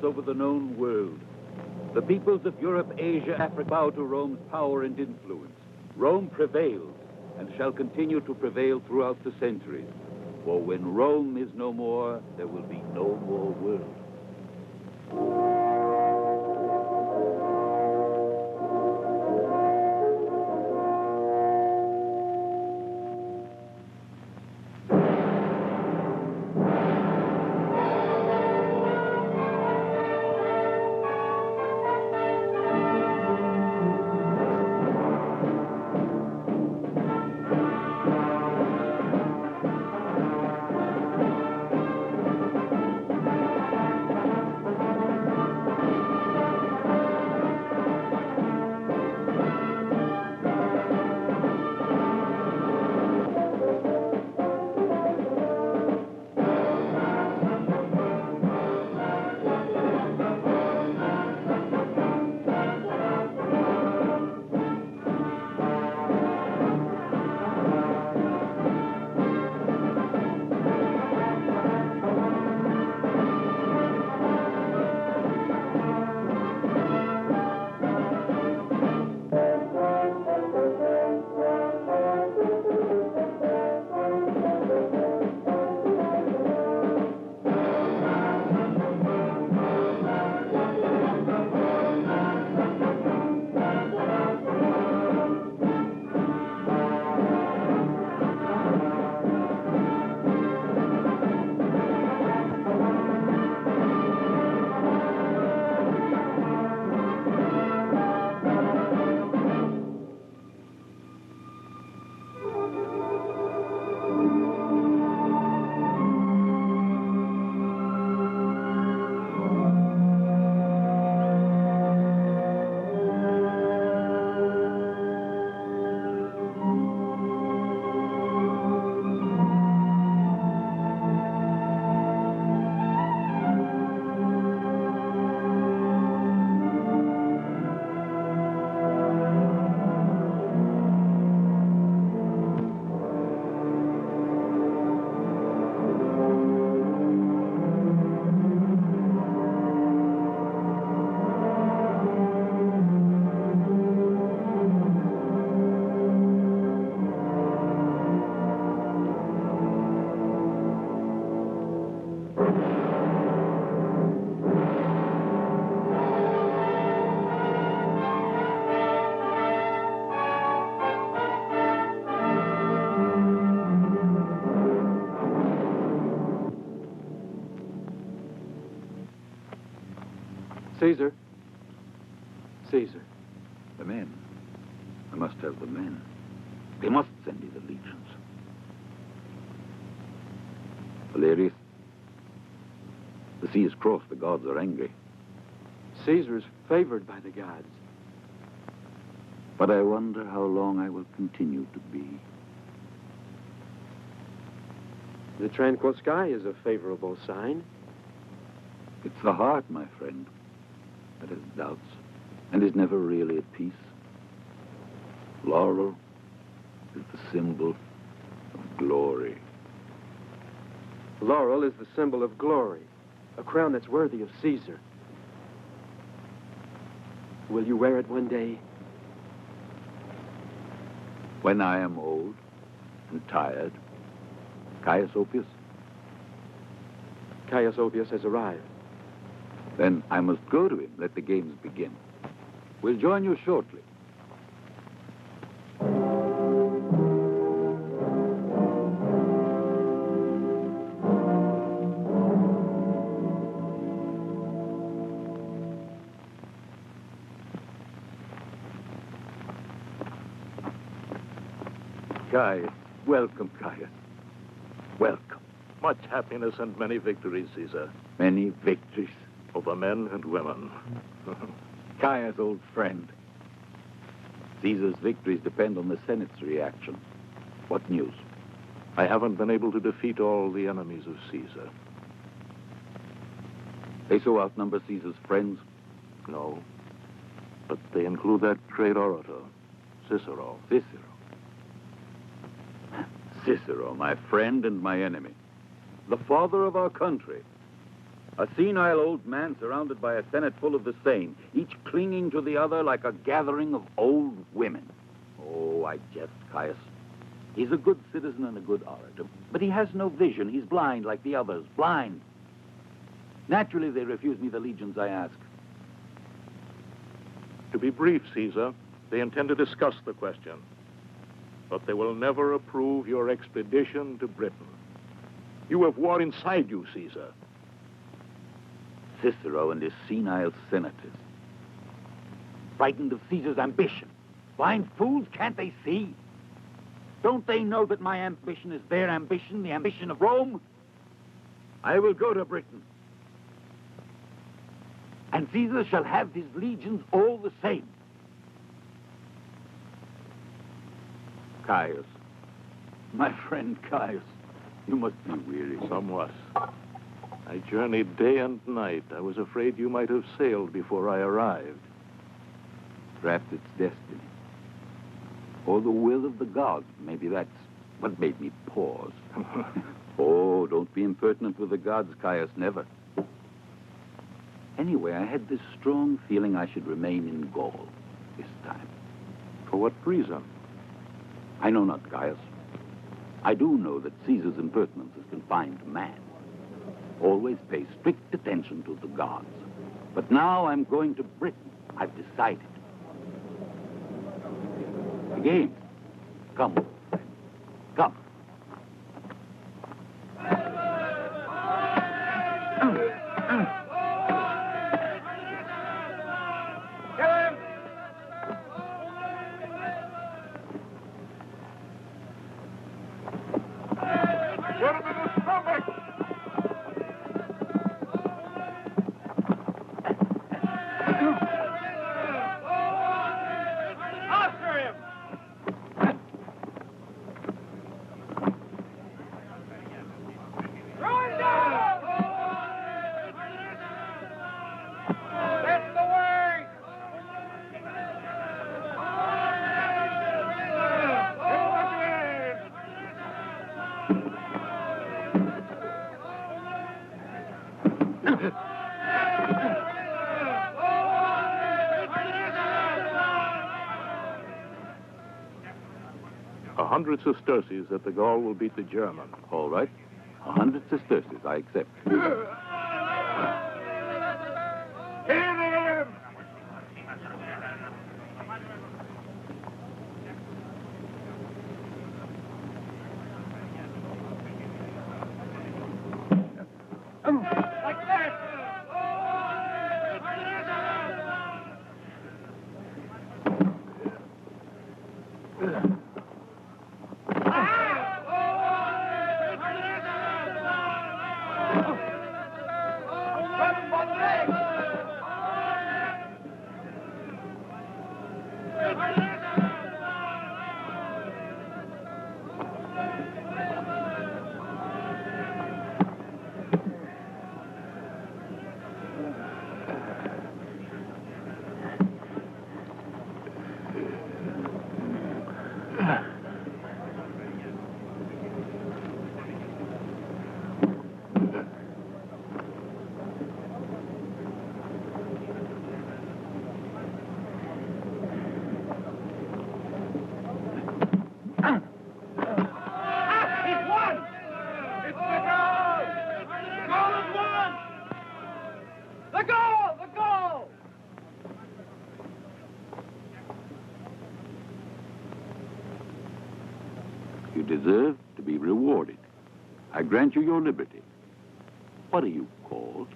over the known world. The peoples of Europe, Asia, Africa bow to Rome's power and influence. Rome prevails and shall continue to prevail throughout the centuries. For when Rome is no more, there will be no more world. Caesar. Caesar. The men. I must have the men. They must send me the legions. Valerius, the sea is crossed. The gods are angry. Caesar is favored by the gods. But I wonder how long I will continue to be. The tranquil sky is a favorable sign. It's the heart, my friend, that has doubts and is never really at peace. Laurel is the symbol of glory. Laurel is the symbol of glory, a crown that's worthy of Caesar. Will you wear it one day? When I am old and tired, Caius Oppius? Caius Oppius has arrived. Then I must go to him. Let the games begin. We'll join you shortly. Caius, welcome, Caius. Welcome. Much happiness and many victories, Caesar. Many victories. Over men and women. Caius, old friend. Caesar's victories depend on the Senate's reaction. What news? I haven't been able to defeat all the enemies of Caesar. They so outnumber Caesar's friends? No. But they include that great orator, Cicero. Cicero. Cicero, my friend and my enemy. The father of our country. A senile old man surrounded by a senate full of the same, each clinging to the other like a gathering of old women. Oh, I jest, Caius. He's a good citizen and a good orator, but he has no vision. He's blind like the others, blind. Naturally, they refuse me the legions I ask. To be brief, Caesar, they intend to discuss the question, but they will never approve your expedition to Britain. You have war inside you, Caesar. Cicero and his senile senators, frightened of Caesar's ambition. Blind fools, can't they see? Don't they know that my ambition is their ambition, the ambition of Rome? I will go to Britain. And Caesar shall have his legions all the same. Caius, my friend Caius, you must be weary. Somewhat. I journeyed day and night. I was afraid you might have sailed before I arrived. Perhaps it's destiny. Or the will of the gods. Maybe that's what made me pause. Oh, don't be impertinent with the gods, Caius, never. Anyway, I had this strong feeling I should remain in Gaul this time. For what reason? I know not, Caius. I do know that Caesar's impertinence is confined to man. Always pay strict attention to the gods. But now I'm going to Britain. I've decided. The game. Come, friend. Come. A 100 sesterces that the Gaul will beat the German. All right. 100 sesterces, I accept. You deserve to be rewarded. I grant you your liberty. What are you called?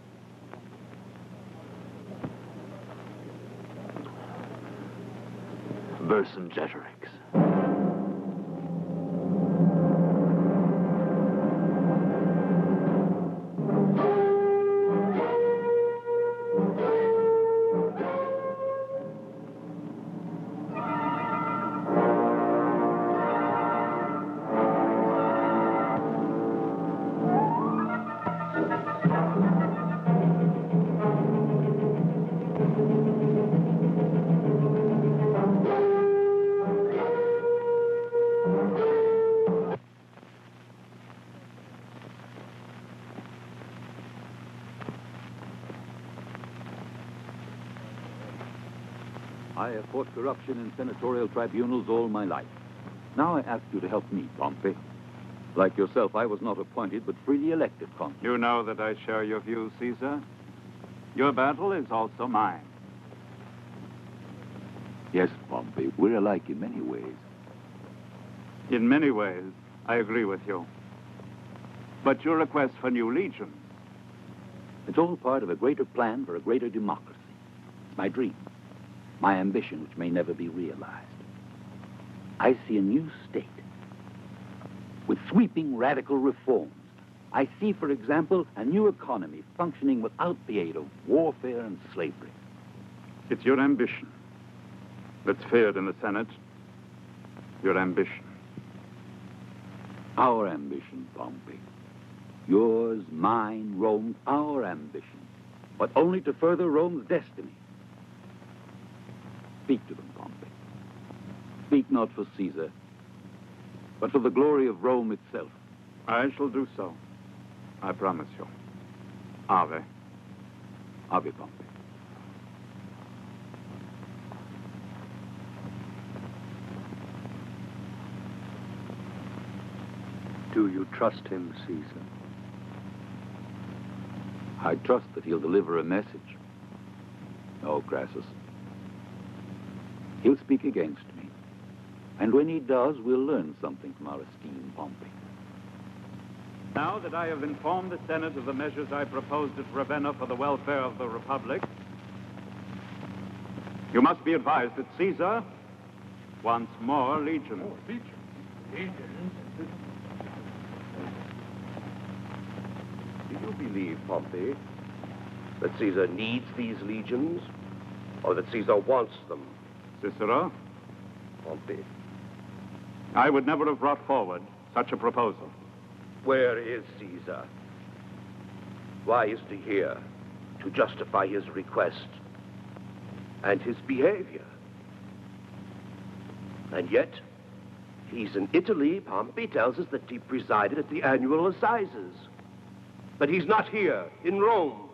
Vercingetorix. I have fought corruption in senatorial tribunals all my life. Now I ask you to help me, Pompey. Like yourself, I was not appointed, but freely elected consul. You know that I share your views, Caesar. Your battle is also mine. Yes, Pompey, we're alike in many ways. In many ways, I agree with you. But your request for new legions. It's all part of a greater plan for a greater democracy. It's my dream, my ambition, which may never be realized. I see a new state with sweeping radical reforms. I see, for example, a new economy functioning without the aid of warfare and slavery. It's your ambition that's feared in the Senate. Your ambition. Our ambition, Pompey. Yours, mine, Rome's, our ambition. But only to further Rome's destiny. Speak to them, Pompey. Speak not for Caesar, but for the glory of Rome itself. I shall do so. I promise you. Ave. Ave, Pompey. Do you trust him, Caesar? I trust that he'll deliver a message. No, Crassus. He'll speak against me. And when he does, we'll learn something from our esteemed Pompey. Now that I have informed the Senate of the measures I proposed at Ravenna for the welfare of the Republic, you must be advised that Caesar wants more legions. Do you believe, Pompey, that Caesar needs these legions, or that Caesar wants them? Cicero, Pompey, I would never have brought forward such a proposal. where is Caesar? Why isn't he here to justify his request and his behavior? And yet, he's in Italy. Pompey tells us that he presided at the annual assizes. But he's not here in Rome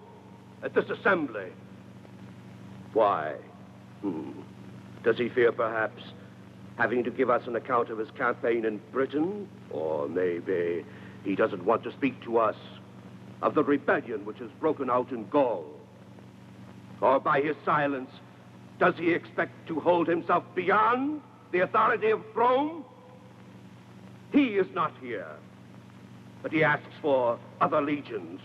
at this assembly. Why? Does he fear, perhaps, having to give us an account of his campaign in Britain? Or maybe he doesn't want to speak to us of the rebellion which has broken out in Gaul? Or by his silence, does he expect to hold himself beyond the authority of Rome? He is not here, but he asks for other legions.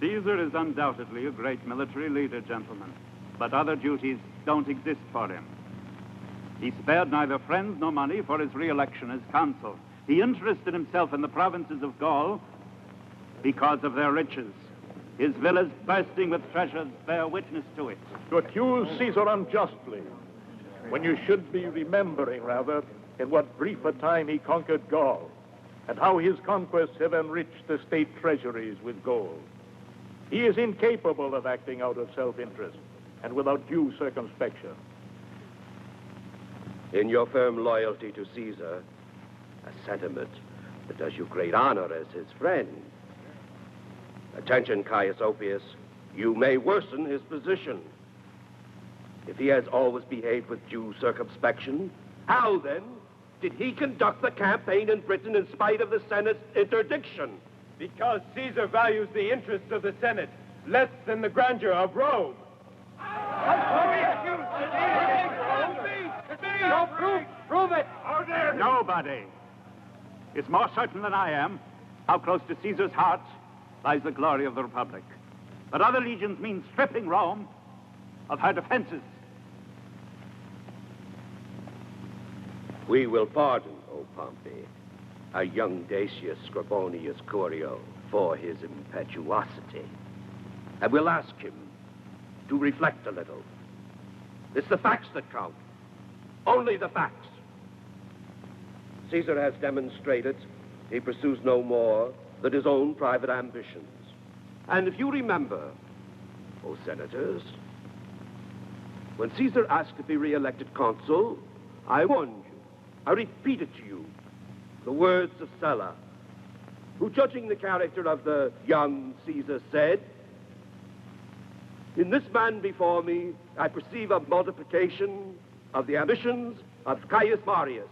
Caesar is undoubtedly a great military leader, gentlemen, but other duties don't exist for him. He spared neither friends nor money for his re-election as consul. He interested himself in the provinces of Gaul because of their riches. His villas bursting with treasures bear witness to it. To accuse Caesar unjustly, when you should be remembering, rather, in what brief a time he conquered Gaul, and how his conquests have enriched the state treasuries with gold. He is incapable of acting out of self-interest and without due circumspection. In your firm loyalty to Caesar, a sentiment that does you great honor as his friend. Attention, Caius Oppius, you may worsen his position. If he has always behaved with due circumspection, how then did he conduct the campaign in Britain in spite of the Senate's interdiction? Because Caesar values the interests of the Senate less than the grandeur of Rome. Prove it! Nobody is more certain than I am how close to Caesar's heart lies the glory of the Republic. But other legions mean stripping Rome of her defenses. We will pardon, O Pompey, a young Dacius Scribonius Curio for his impetuosity. And we'll ask him to reflect a little. It's the facts that count. Only the facts. Caesar has demonstrated he pursues no more than his own private ambitions. And if you remember, O senators, when Caesar asked to be re-elected consul, I warned you. I repeat it to you, the words of Sulla, who, judging the character of the young Caesar, said, In this man before me, I perceive a multiplication of the ambitions of Caius Marius.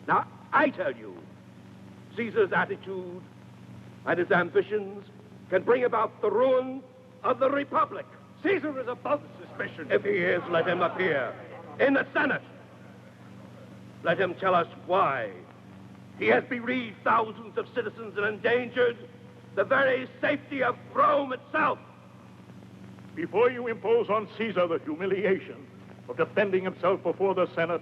Now, I tell you, Caesar's attitude and his ambitions can bring about the ruin of the Republic. Caesar is above suspicion. If he is, let him appear in the Senate. Let him tell us why he has bereaved thousands of citizens and endangered the very safety of Rome itself. Before you impose on Caesar the humiliation of defending himself before the Senate,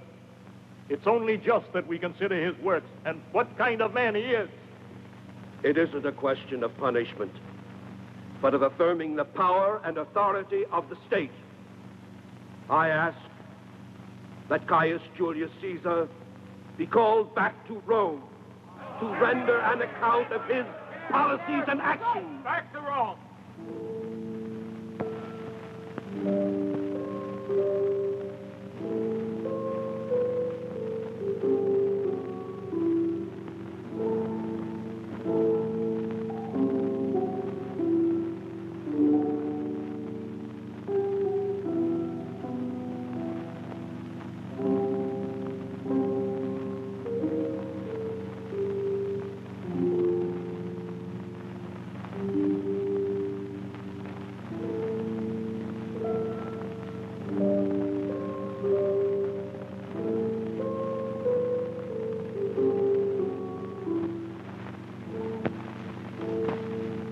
it's only just that we consider his works and what kind of man he is. It isn't a question of punishment, but of affirming the power and authority of the state. I ask that Caius Julius Caesar be called back to Rome to render an account of his policies and actions. Back to Rome.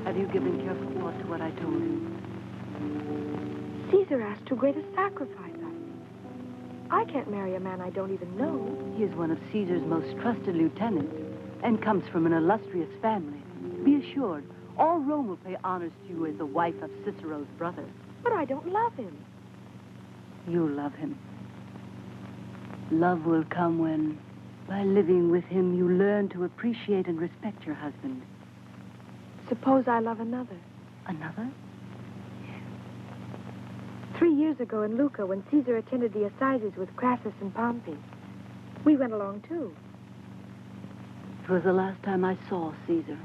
Have you given careful thought to what I told you? Caesar asked too great a sacrifice. I can't marry a man I don't even know. He is one of Caesar's most trusted lieutenants and comes from an illustrious family. Be assured, all Rome will pay honors to you as the wife of Cicero's brother. But I don't love him. You love him. Love will come when, by living with him, you learn to appreciate and respect your husband. Suppose I love another. Another? 3 years ago in Lucca, when Caesar attended the assizes with Crassus and Pompey, we went along too. It was the last time I saw Caesar.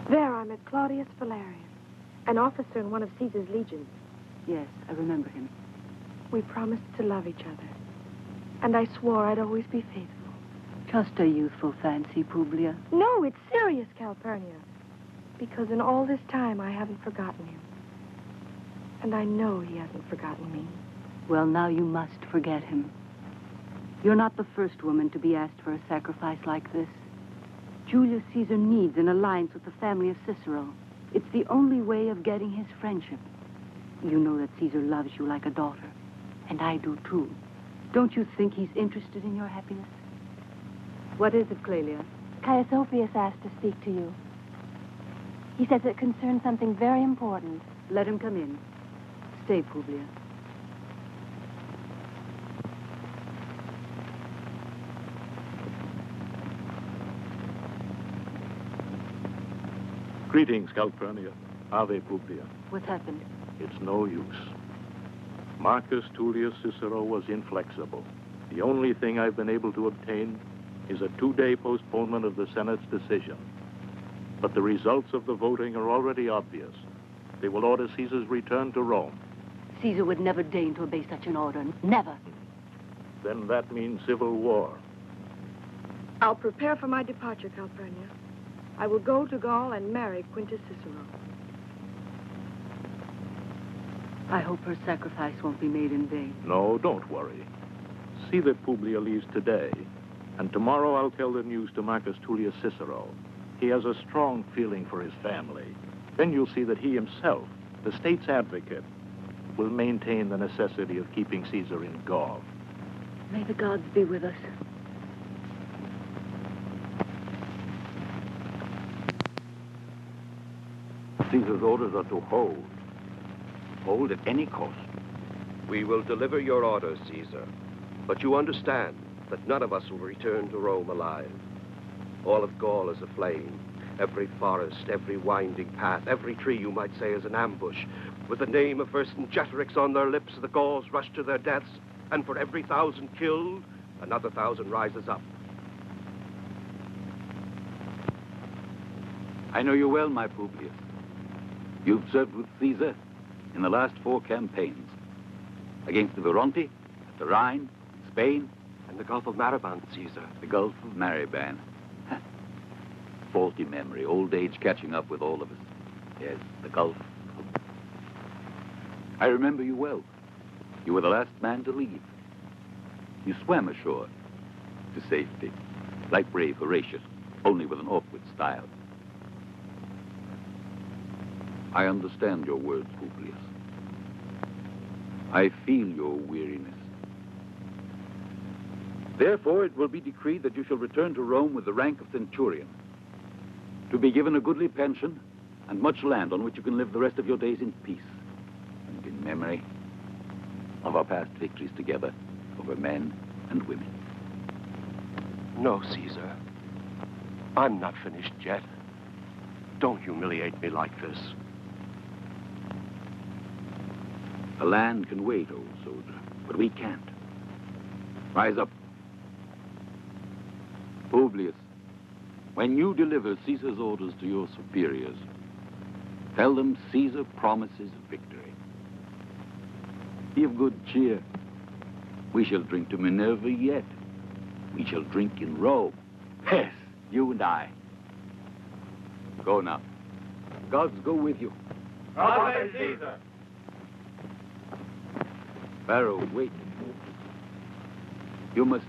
There I met Claudius Valerius, an officer in one of Caesar's legions. Yes, I remember him. We promised to love each other, and I swore I'd always be faithful. Just a youthful fancy, Publia. No, it's serious, Calpurnia. Because in all this time, I haven't forgotten him. And I know he hasn't forgotten me. Well, now you must forget him. You're not the first woman to be asked for a sacrifice like this. Julius Caesar needs an alliance with the family of Cicero. It's the only way of getting his friendship. You know that Caesar loves you like a daughter. And I do, too. Don't you think he's interested in your happiness? What is it, Clelia? Caius Ophius asked to speak to you. He says it concerns something very important. Let him come in. Stay, Publia. Greetings, Calpurnia. Ave Publia. What's happened? It's no use. Marcus Tullius Cicero was inflexible. The only thing I've been able to obtain is a 2-day postponement of the Senate's decision. But the results of the voting are already obvious. They will order Caesar's return to Rome. Caesar would never deign to obey such an order. Never. Then that means civil war. I'll prepare for my departure, Calpurnia. I will go to Gaul and marry Quintus Cicero. I hope her sacrifice won't be made in vain. No, don't worry. See that Publia leaves today, and tomorrow I'll tell the news to Marcus Tullius Cicero. He has a strong feeling for his family. Then you'll see that he himself, the state's advocate, will maintain the necessity of keeping Caesar in Gaul. May the gods be with us. Caesar's orders are to hold. Hold at any cost. We will deliver your orders, Caesar. But you understand that none of us will return to Rome alive. All of Gaul is aflame. Every forest, every winding path, every tree, you might say, is an ambush. With the name of Vercingetorix on their lips, the Gauls rush to their deaths, and for every 1,000 killed, another 1,000 rises up. I know you well, my Publius. You've served with Caesar in the last 4 campaigns. Against the Veronti, the Rhine, Spain. And the Gulf of Mariband, Caesar. The Gulf of Mariband. Faulty memory, old age catching up with all of us. Yes, the Gulf. I remember you well. You were the last man to leave. You swam ashore to safety, like brave Horatius, only with an awkward style. I understand your words, Publius. I feel your weariness. Therefore, it will be decreed that you shall return to Rome with the rank of centurion, to be given a goodly pension and much land on which you can live the rest of your days in peace and in memory of our past victories together over men and women. No, Caesar. I'm not finished yet. Don't humiliate me like this. The land can wait, old soldier, but we can't. Rise up. Publius, when you deliver Caesar's orders to your superiors, tell them Caesar promises victory. Be of good cheer. We shall drink to Minerva yet. We shall drink in Rome. Yes, you and I. Go now. Gods go with you. Ave Caesar! Varro, wait. You must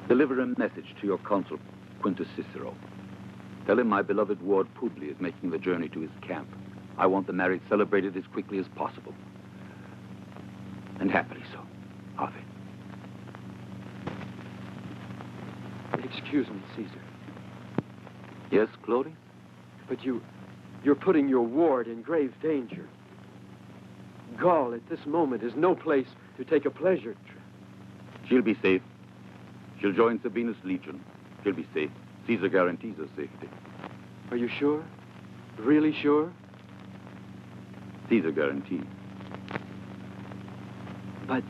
deliver a message to your consul, Quintus Cicero. Tell him my beloved ward Publius is making the journey to his camp. I want the marriage celebrated as quickly as possible. And happily so. Ave. Excuse me, Caesar. Yes, Claudius? But you're putting your ward in grave danger. Gaul at this moment is no place to take a pleasure trip. She'll be safe. She'll join Sabinus' legion. She'll be safe. Caesar guarantees her safety. Are you sure? Really sure? Caesar guarantees. But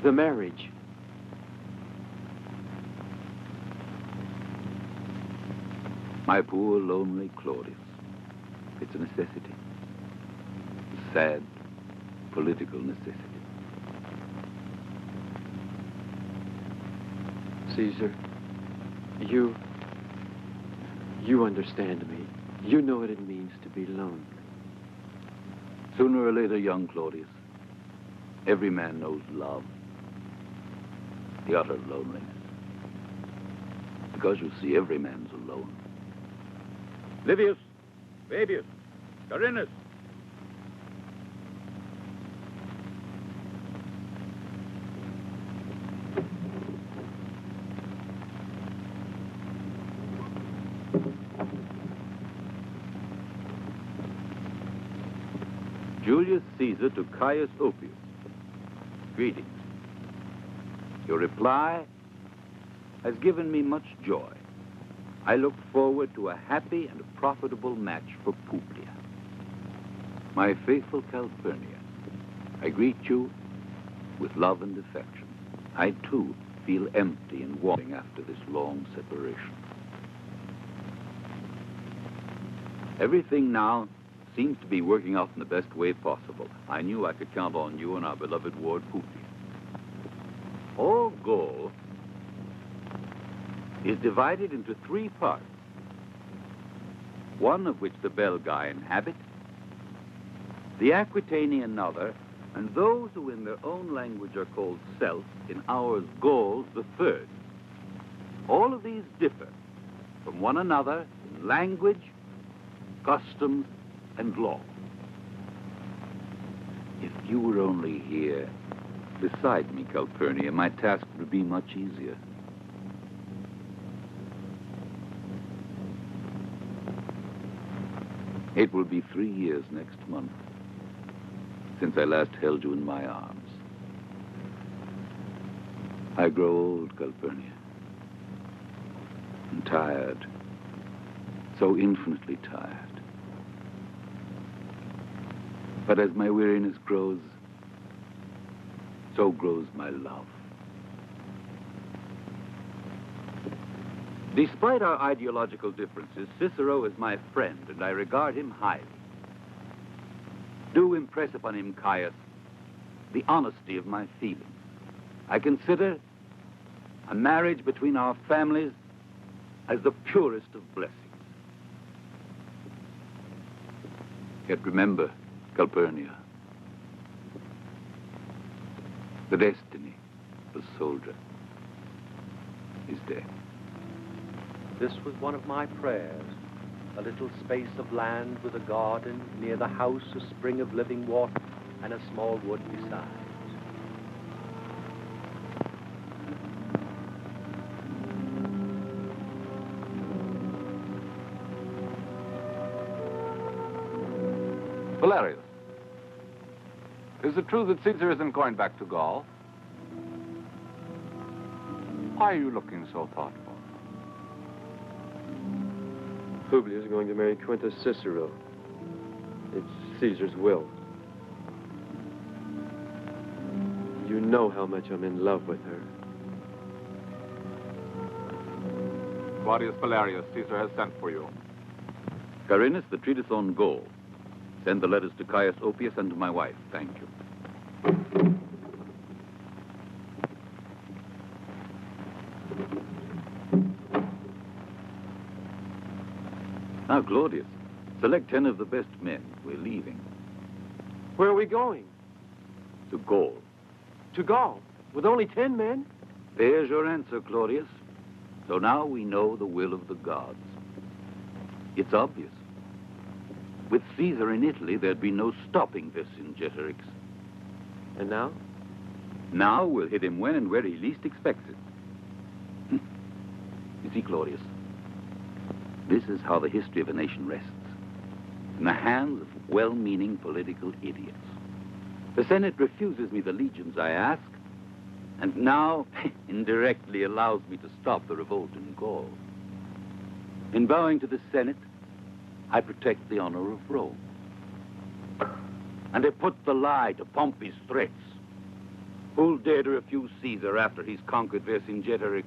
the marriage. My poor, lonely Claudius. It's a necessity. A sad, political necessity. Caesar, you understand me. You know what it means to be lonely. Sooner or later, young Claudius, every man knows love. The utter loneliness. Because you see, every man's alone. Livius, Fabius, Carinus. Julius Caesar to Caius Oppius. Greetings. Your reply has given me much joy. I look forward to a happy and a profitable match for Publius. My faithful Calpurnia, I greet you with love and affection. I, too, feel empty and wanting after this long separation. Everything now seems to be working out in the best way possible. I knew I could count on you and our beloved ward Publius. All Gaul is divided into 3 parts, one of which the Belgae inhabit, the Aquitani another, and those who in their own language are called Celts, in ours Gauls, the 3rd. All of these differ from one another in language, customs, and law. If you were only here beside me, Calpurnia, my task would be much easier. It will be 3 years next month since I last held you in my arms. I grow old, Calpurnia, and tired, so infinitely tired. But as my weariness grows, so grows my love. Despite our ideological differences, Cicero is my friend, and I regard him highly. Do impress upon him, Caius, the honesty of my feelings. I consider a marriage between our families as the purest of blessings. Yet remember, Calpurnia, the destiny of a soldier is death. This was one of my prayers. A little space of land with a garden, near the house a spring of living water, and a small wood besides. Valerius, is it true that Caesar isn't going back to Gaul? Why are you looking so thoughtful? Publius is going to marry Quintus Cicero. It's Caesar's will. You know how much I'm in love with her. Claudius Valerius, Caesar has sent for you. Carinus, the treatise on Gaul. Send the letters to Caius Oppius and to my wife. Thank you. Now, Claudius, select 10 of the best men. We're leaving. Where are we going? To Gaul. To Gaul? With only 10 men? There's your answer, Claudius. So now we know the will of the gods. It's obvious. With Caesar in Italy, there'd be no stopping Vercingetorix. And now? Now we'll hit him when and where he least expects it. You see, Claudius, this is how the history of a nation rests. In the hands of well-meaning political idiots. The Senate refuses me the legions I ask, and now indirectly allows me to stop the revolt in Gaul. In bowing to the Senate, I protect the honor of Rome. And I put the lie to Pompey's threats. Who'll dare to refuse Caesar after he's conquered Vercingetorix?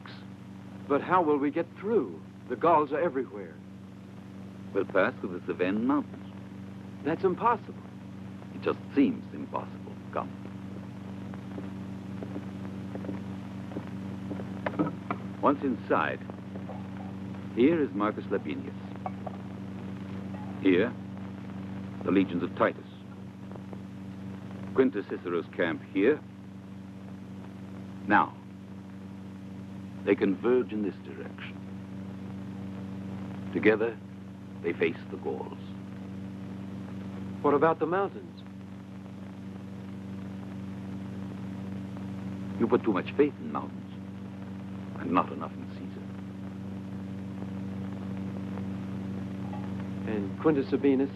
But how will we get through? The Gauls are everywhere. We'll pass through the Cevennes Mountains. That's impossible. It just seems impossible. Come. Once inside, here is Marcus Labienus. Here, the legions of Titus. Quintus Cicero's camp here. Now, they converge in this direction. Together, they face the Gauls. What about the mountains? You put too much faith in mountains, and not enough in Caesar. And Quintus Sabinus?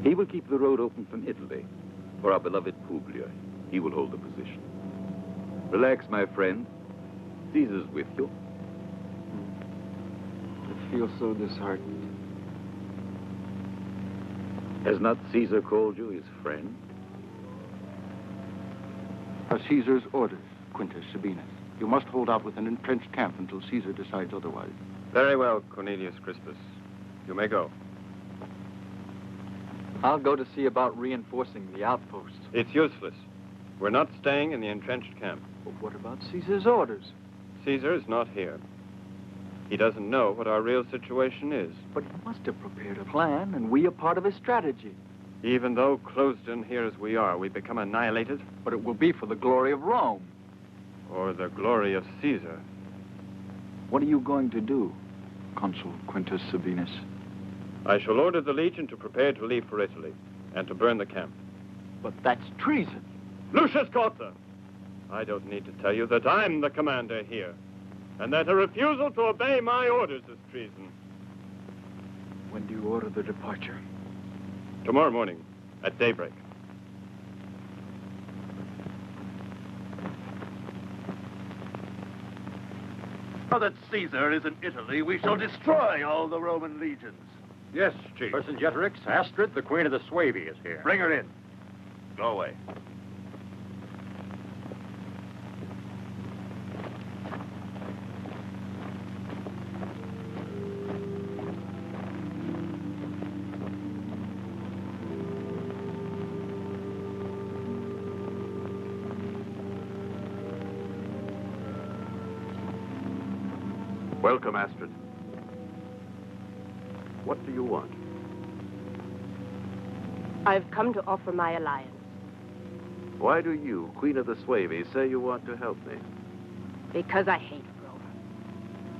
He will keep the road open from Italy for our beloved Publius. He will hold the position. Relax, my friend. Caesar's with you. I feel so disheartened. Has not Caesar called you his friend? Caesar's orders, Quintus Sabinus. You must hold out with an entrenched camp until Caesar decides otherwise. Very well, Cornelius Crispus. You may go. I'll go to see about reinforcing the outposts. It's useless. We're not staying in the entrenched camp. But what about Caesar's orders? Caesar is not here. He doesn't know what our real situation is. But he must have prepared a plan, and we are part of his strategy. Even though closed in here as we are, we become annihilated. But it will be for the glory of Rome. Or the glory of Caesar. What are you going to do, Consul Quintus Sabinus? I shall order the legion to prepare to leave for Italy and to burn the camp. But that's treason. Lucius Corta! I don't need to tell you that I'm the commander here, and that a refusal to obey my orders is treason. When do you order the departure? Tomorrow morning, at daybreak. Now that Caesar is in Italy, we shall destroy all the Roman legions. Yes, Chief. Vercingetorix, Astrid, the Queen of the Suevi, is here. Bring her in. Go away. Welcome, Astrid. What do you want? I've come to offer my alliance. Why do you, Queen of the Suevi, say you want to help me? Because I hate Rome.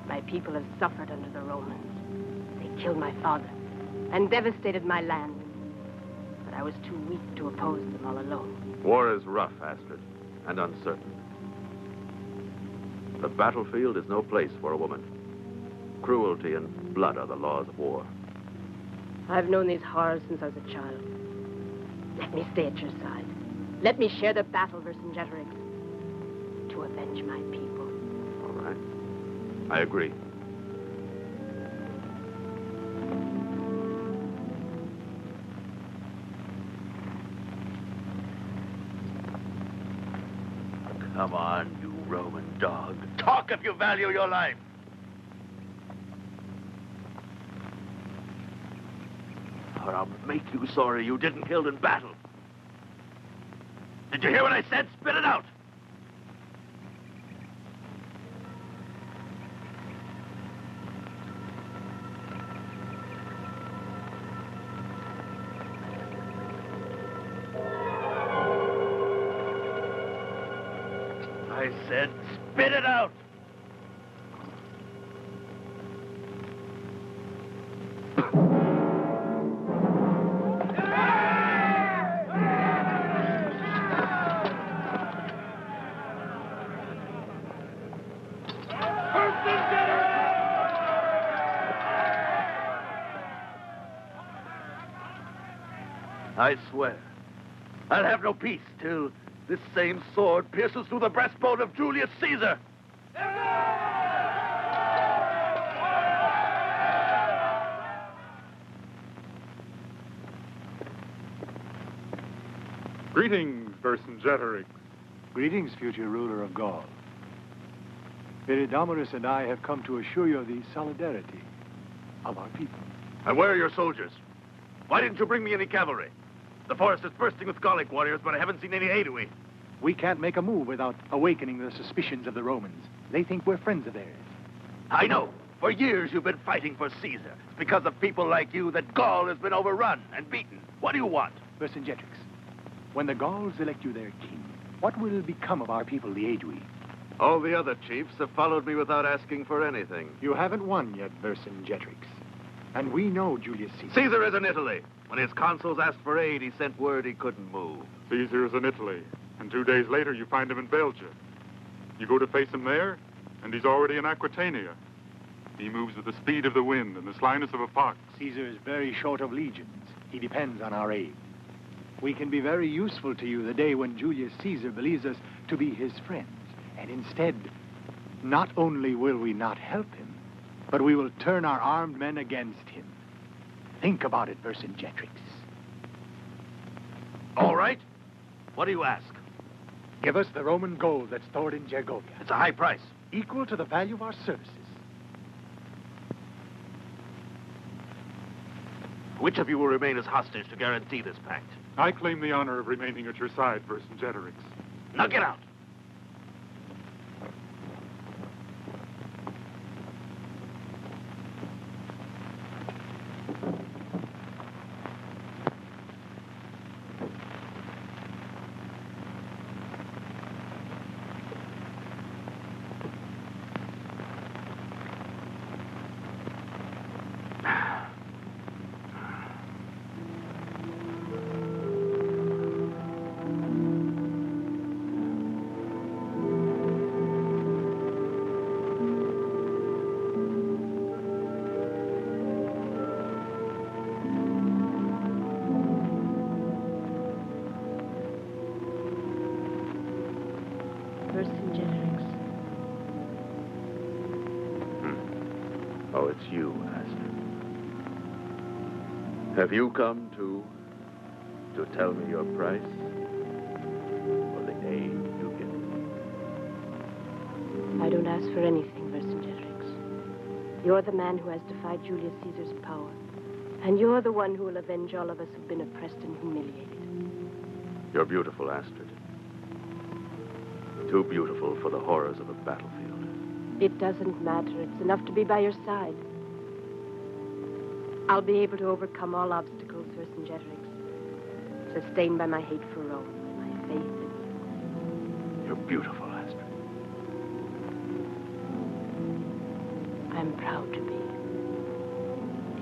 My people have suffered under the Romans. They killed my father and devastated my land. But I was too weak to oppose them all alone. War is rough, Astrid, and uncertain. The battlefield is no place for a woman. Cruelty and blood are the laws of war. I've known these horrors since I was a child. Let me stay at your side. Let me share the battle, Vercingetorix, to avenge my people. All right. I agree. Come on, you Roman dog. Talk if you value your life. Or I'll make you sorry you didn't kill in battle. Did you hear what I said? Spit it out! I said, spit it out! I swear, I'll have no peace till this same sword pierces through the breastbone of Julius Caesar. Greetings, Vercingetorix. Greetings, future ruler of Gaul. Viridomarus and I have come to assure you of the solidarity of our people. And where are your soldiers? Why didn't you bring me any cavalry? The forest is bursting with Gallic warriors, but I haven't seen any Aedui. We can't make a move without awakening the suspicions of the Romans. They think we're friends of theirs. I know. For years you've been fighting for Caesar. It's because of people like you that Gaul has been overrun and beaten. What do you want? Vercingetorix, when the Gauls elect you their king, what will become of our people, the Aedui? All the other chiefs have followed me without asking for anything. You haven't won yet, Vercingetorix. And we know Julius Caesar. Caesar is in Italy. When his consuls asked for aid, he sent word he couldn't move. Caesar is in Italy, and 2 days later you find him in Belgium. You go to face him there, and he's already in Aquitania. He moves with the speed of the wind and the slyness of a fox. Caesar is very short of legions. He depends on our aid. We can be very useful to you the day when Julius Caesar believes us to be his friends. And instead, not only will we not help him, but we will turn our armed men against him. Think about it, Vercingetorix. All right. What do you ask? Give us the Roman gold that's stored in Gergovia. It's a high price. Equal to the value of our services. Which of you will remain as hostage to guarantee this pact? I claim the honor of remaining at your side, Vercingetorix. Now get out. Oh, it's you, Astrid. Have you come to tell me your price? For the aid you give? I don't ask for anything, Vercingetorix. You're the man who has defied Julius Caesar's power. And you're the one who will avenge all of us who've been oppressed and humiliated. You're beautiful, Astrid. Too beautiful for the horrors of a battlefield. It doesn't matter. It's enough to be by your side. I'll be able to overcome all obstacles, Vercingetorix, sustained by my hate for Rome, my faith in you. You're beautiful, Astrid. I'm proud to be,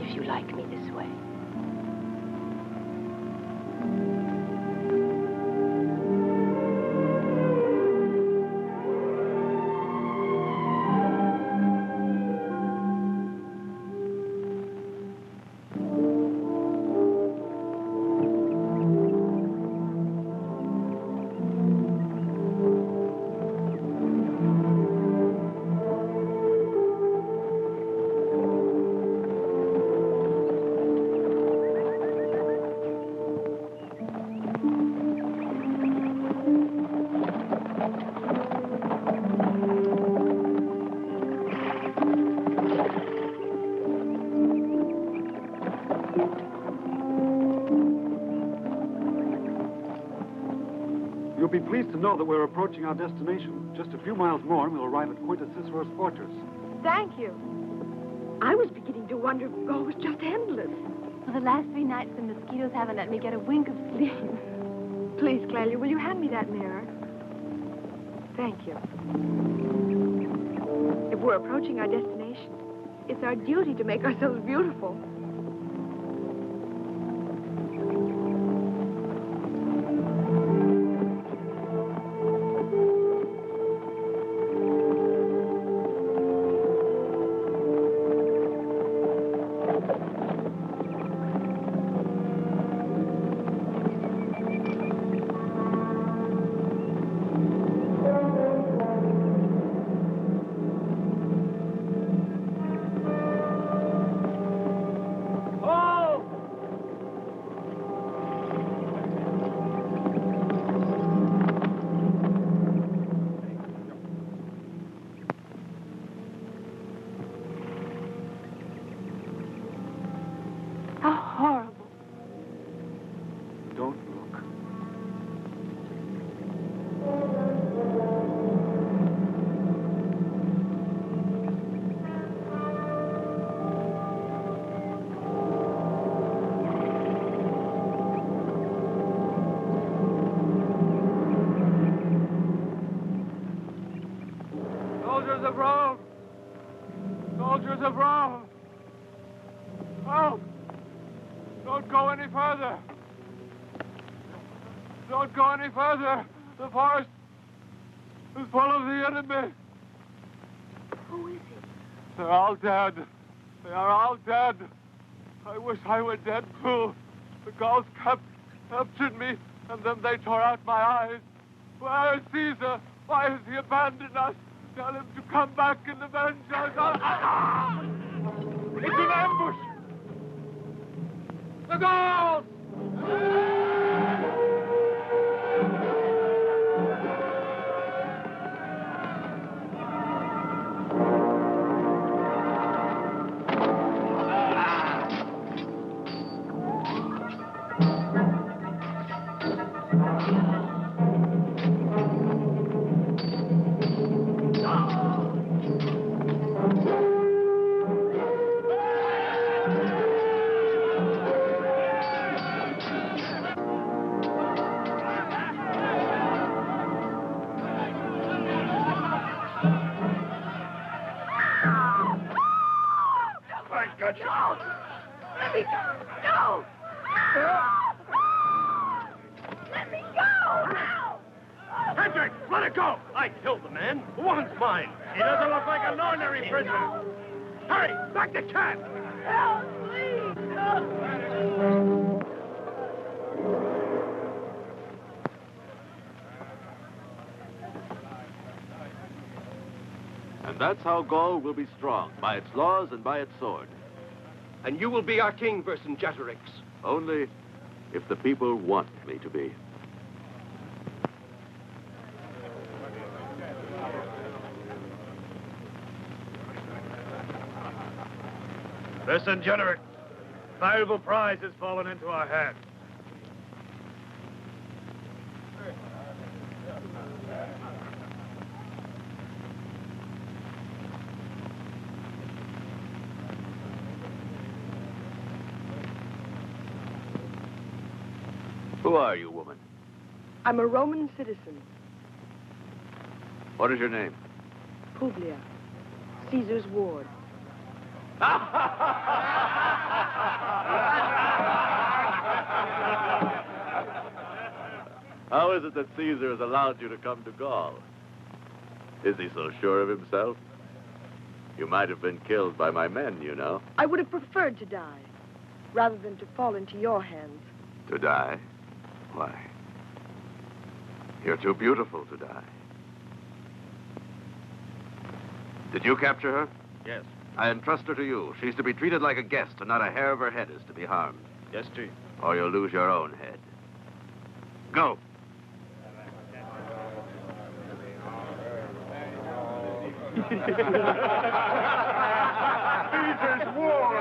if you like me this way. You'll be pleased to know that we're approaching our destination. Just a few miles more and we'll arrive at Quintus Cicero's fortress. Thank you. I was beginning to wonder if Gaul was just endless. For the last 3 nights, the mosquitoes haven't let me get a wink of sleep. Please, Clelia, will you hand me that mirror? Thank you. If we're approaching our destination, it's our duty to make ourselves beautiful. How horrible. Don't look. Soldiers of Rome! Soldiers of Rome! Oh! Don't go any further! Don't go any further! The forest is full of the enemy! Who is he? They're all dead. They are all dead. I wish I were dead too. The Gauls captured me, and then they tore out my eyes. Where is Caesar? Why has he abandoned us? Tell him to come back and avenge us. It's an ambush! The Gauls! No! Let me go! No! Let me go! Hendrik, let it go! I killed the man. The woman's mine. He doesn't look like an ordinary prisoner. Hurry, back to camp! Help, please! Help! And that's how Gaul will be strong, by its laws and by its sword. And you will be our king, Vercingetorix. Only if the people want me to be. Vercingetorix, valuable prize has fallen into our hands. Who are you, woman? I'm a Roman citizen, What is your name? Publia, Caesar's ward. How is it that Caesar has allowed you to come to Gaul? Is he so sure of himself? You might have been killed by my men, you know. I would have preferred to die, rather than to fall into your hands. To die? Why? You're too beautiful to die. Did you capture her? Yes. I entrust her to you. She's to be treated like a guest, and not a hair of her head is to be harmed. Yes, Chief. Or you'll lose your own head. Go. Caesar's war!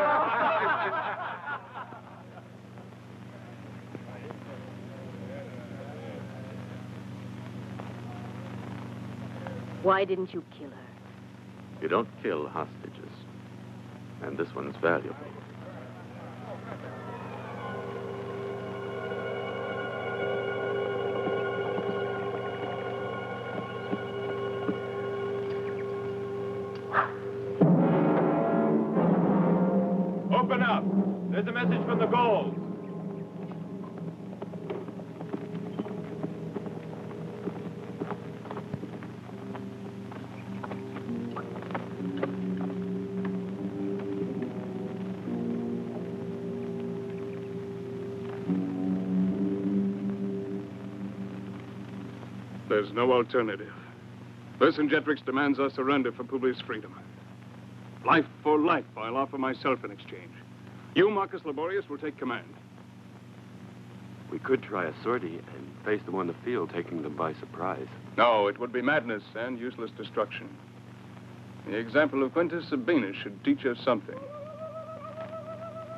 Why didn't you kill her? You don't kill hostages. And this one's valuable. Open up. There's a message from the Gauls. There's no alternative. Vercingetorix demands our surrender for Publius' freedom. Life for life, I'll offer myself in exchange. You, Marcus Laborius, will take command. We could try a sortie and face them on the field, taking them by surprise. No, it would be madness and useless destruction. The example of Quintus Sabinus should teach us something.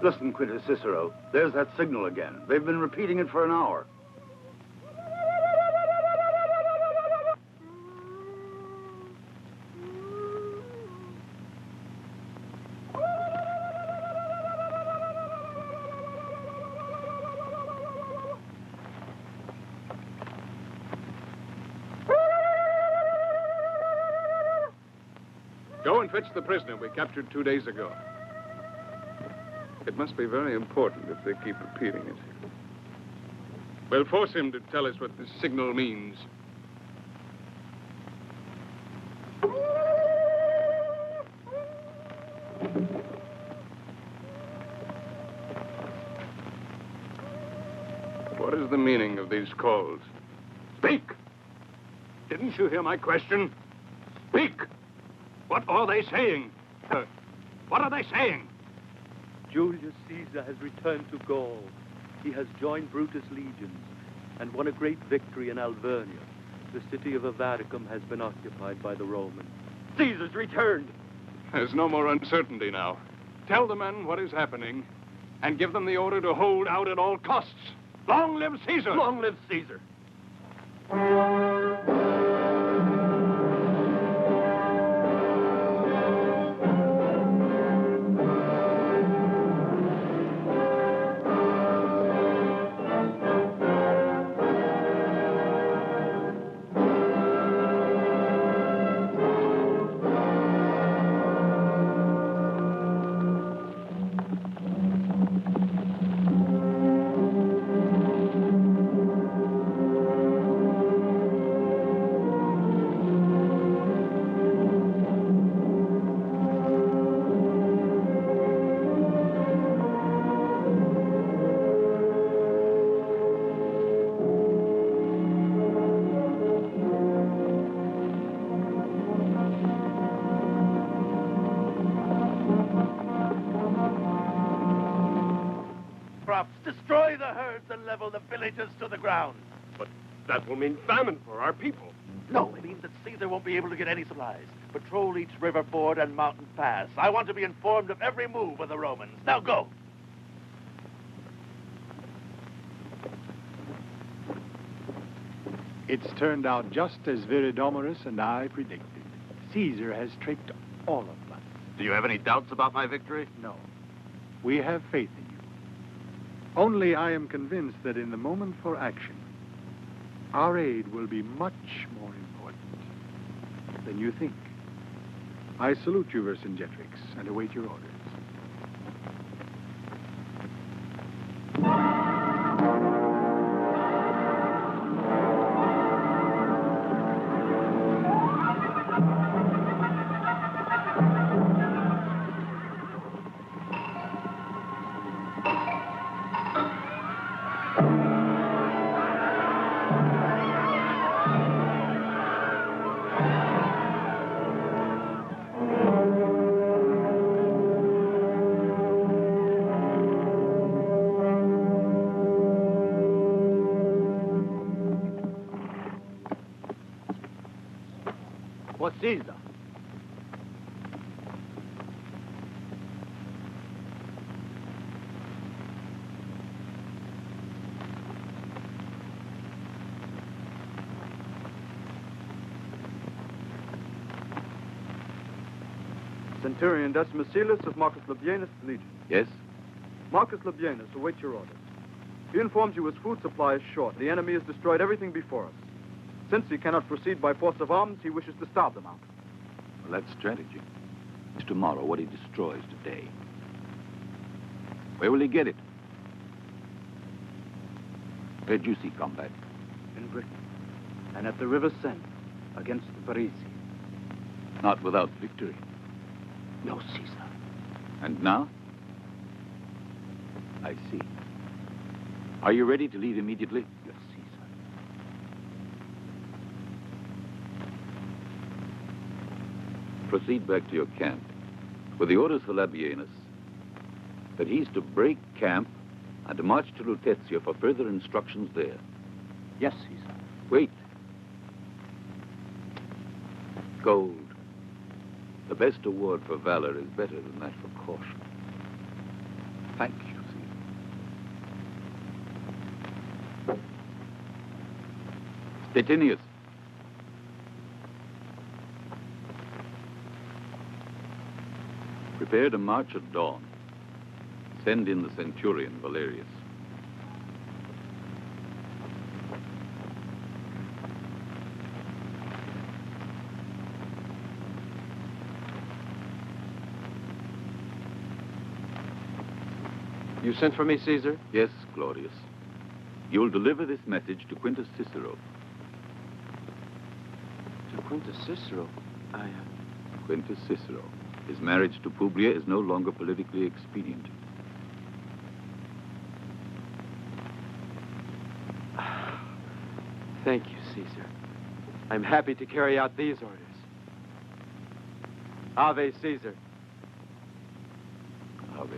Listen, Quintus Cicero. There's that signal again. They've been repeating it for an hour. Go and fetch the prisoner we captured 2 days ago. It must be very important if they keep repeating it. We'll force him to tell us what this signal means. What is the meaning of these calls? Speak! Didn't you hear my question? Speak! What are they saying? What are they saying? Julius Caesar has returned to Gaul. He has joined Brutus' legions and won a great victory in Alvernia. The city of Avaricum has been occupied by the Romans. Caesar's returned. There's no more uncertainty now. Tell the men what is happening and give them the order to hold out at all costs. Long live Caesar! Long live Caesar! Destroy the herds and level the villages to the ground. But that will mean famine for our people. No, it means that Caesar won't be able to get any supplies. Patrol each river ford and mountain pass. I want to be informed of every move of the Romans. Now go. It's turned out just as Viridomarus and I predicted. Caesar has tricked all of us. Do you have any doubts about my victory? No. We have faith in you. Only I am convinced that in the moment for action, our aid will be much more important than you think. I salute you, Vercingetorix, and await your orders. For Caesar. Centurion Decimus Celus of Marcus Labienus' legion. Yes? Marcus Labienus awaits your orders. He informs you his food supply is short. The enemy has destroyed everything before us. Since he cannot proceed by force of arms, he wishes to starve them out. Well, that's strategy. It's tomorrow what he destroys today. Where will he get it? Where'd you see combat? In Britain, and at the River Seine, against the Parisi. Not without victory. No, Caesar. And now? I see. Are you ready to leave immediately? Yes, Caesar. Proceed back to your camp with the orders for Labienus that he's to break camp and to march to Lutetia for further instructions there. Yes, Caesar. Wait. Gold. The best award for valor is better than that for caution. Thank you, Caesar. Statinius. Prepare to march at dawn. Send in the centurion, Valerius. You sent for me, Caesar? Yes, Claudius. You'll deliver this message to Quintus Cicero. To Quintus Cicero? Quintus Cicero. His marriage to Publia is no longer politically expedient. Thank you, Caesar. I'm happy to carry out these orders. Ave, Caesar. Ave.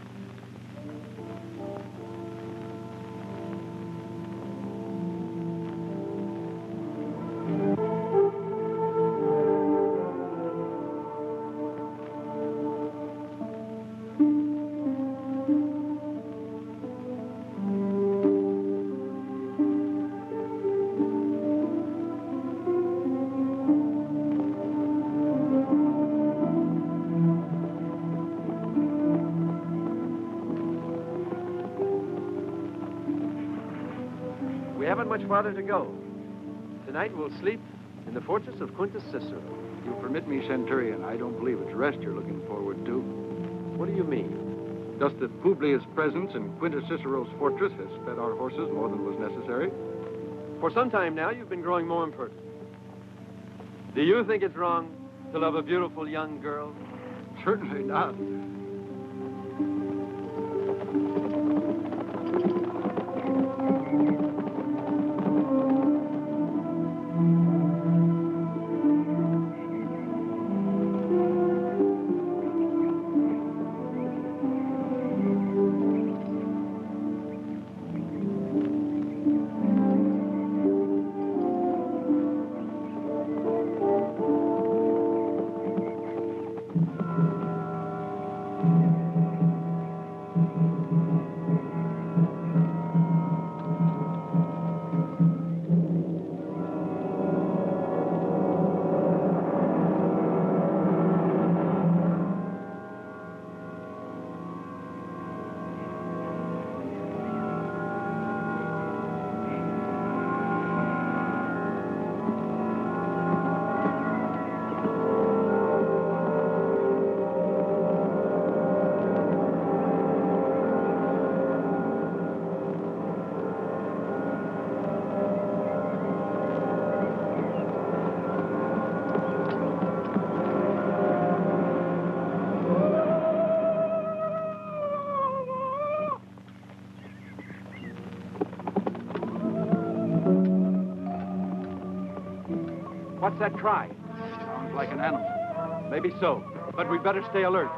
We haven't much farther to go. Tonight we'll sleep in the fortress of Quintus Cicero. You'll permit me, Centurion. I don't believe it's rest you're looking forward to. What do you mean? Just that Publia's presence in Quintus Cicero's fortress has fed our horses more than was necessary. For some time now, you've been growing more impertinent. Do you think it's wrong to love a beautiful young girl? Certainly not. What's that cry? Sounds like an animal. Maybe so, but we'd better stay alert.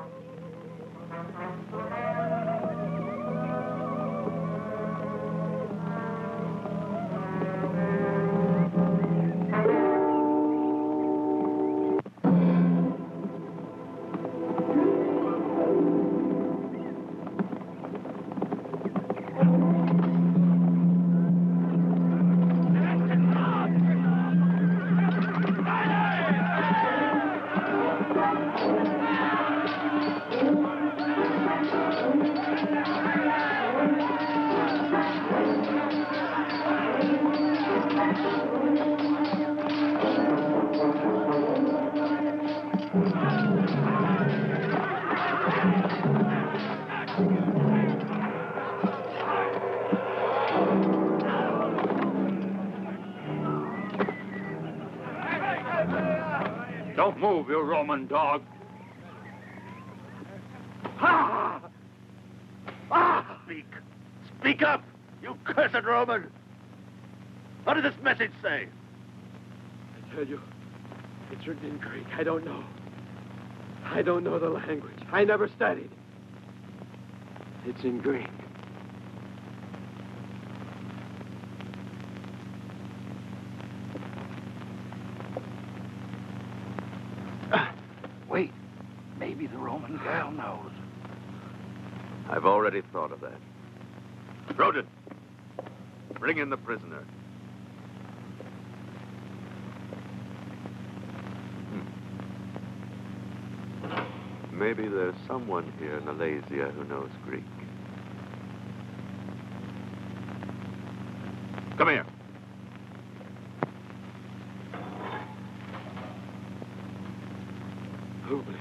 Don't move, you Roman dog. Speak. Speak up, you cursed Roman. What does this message say? I tell you, it's written in Greek. I don't know. I don't know the language. I never studied. It's in Greek. Wait. Maybe the Roman gal knows. I've already thought of that. Rodin, bring in the prisoner. Maybe there's someone here in Alasia who knows Greek. Come here. Publius.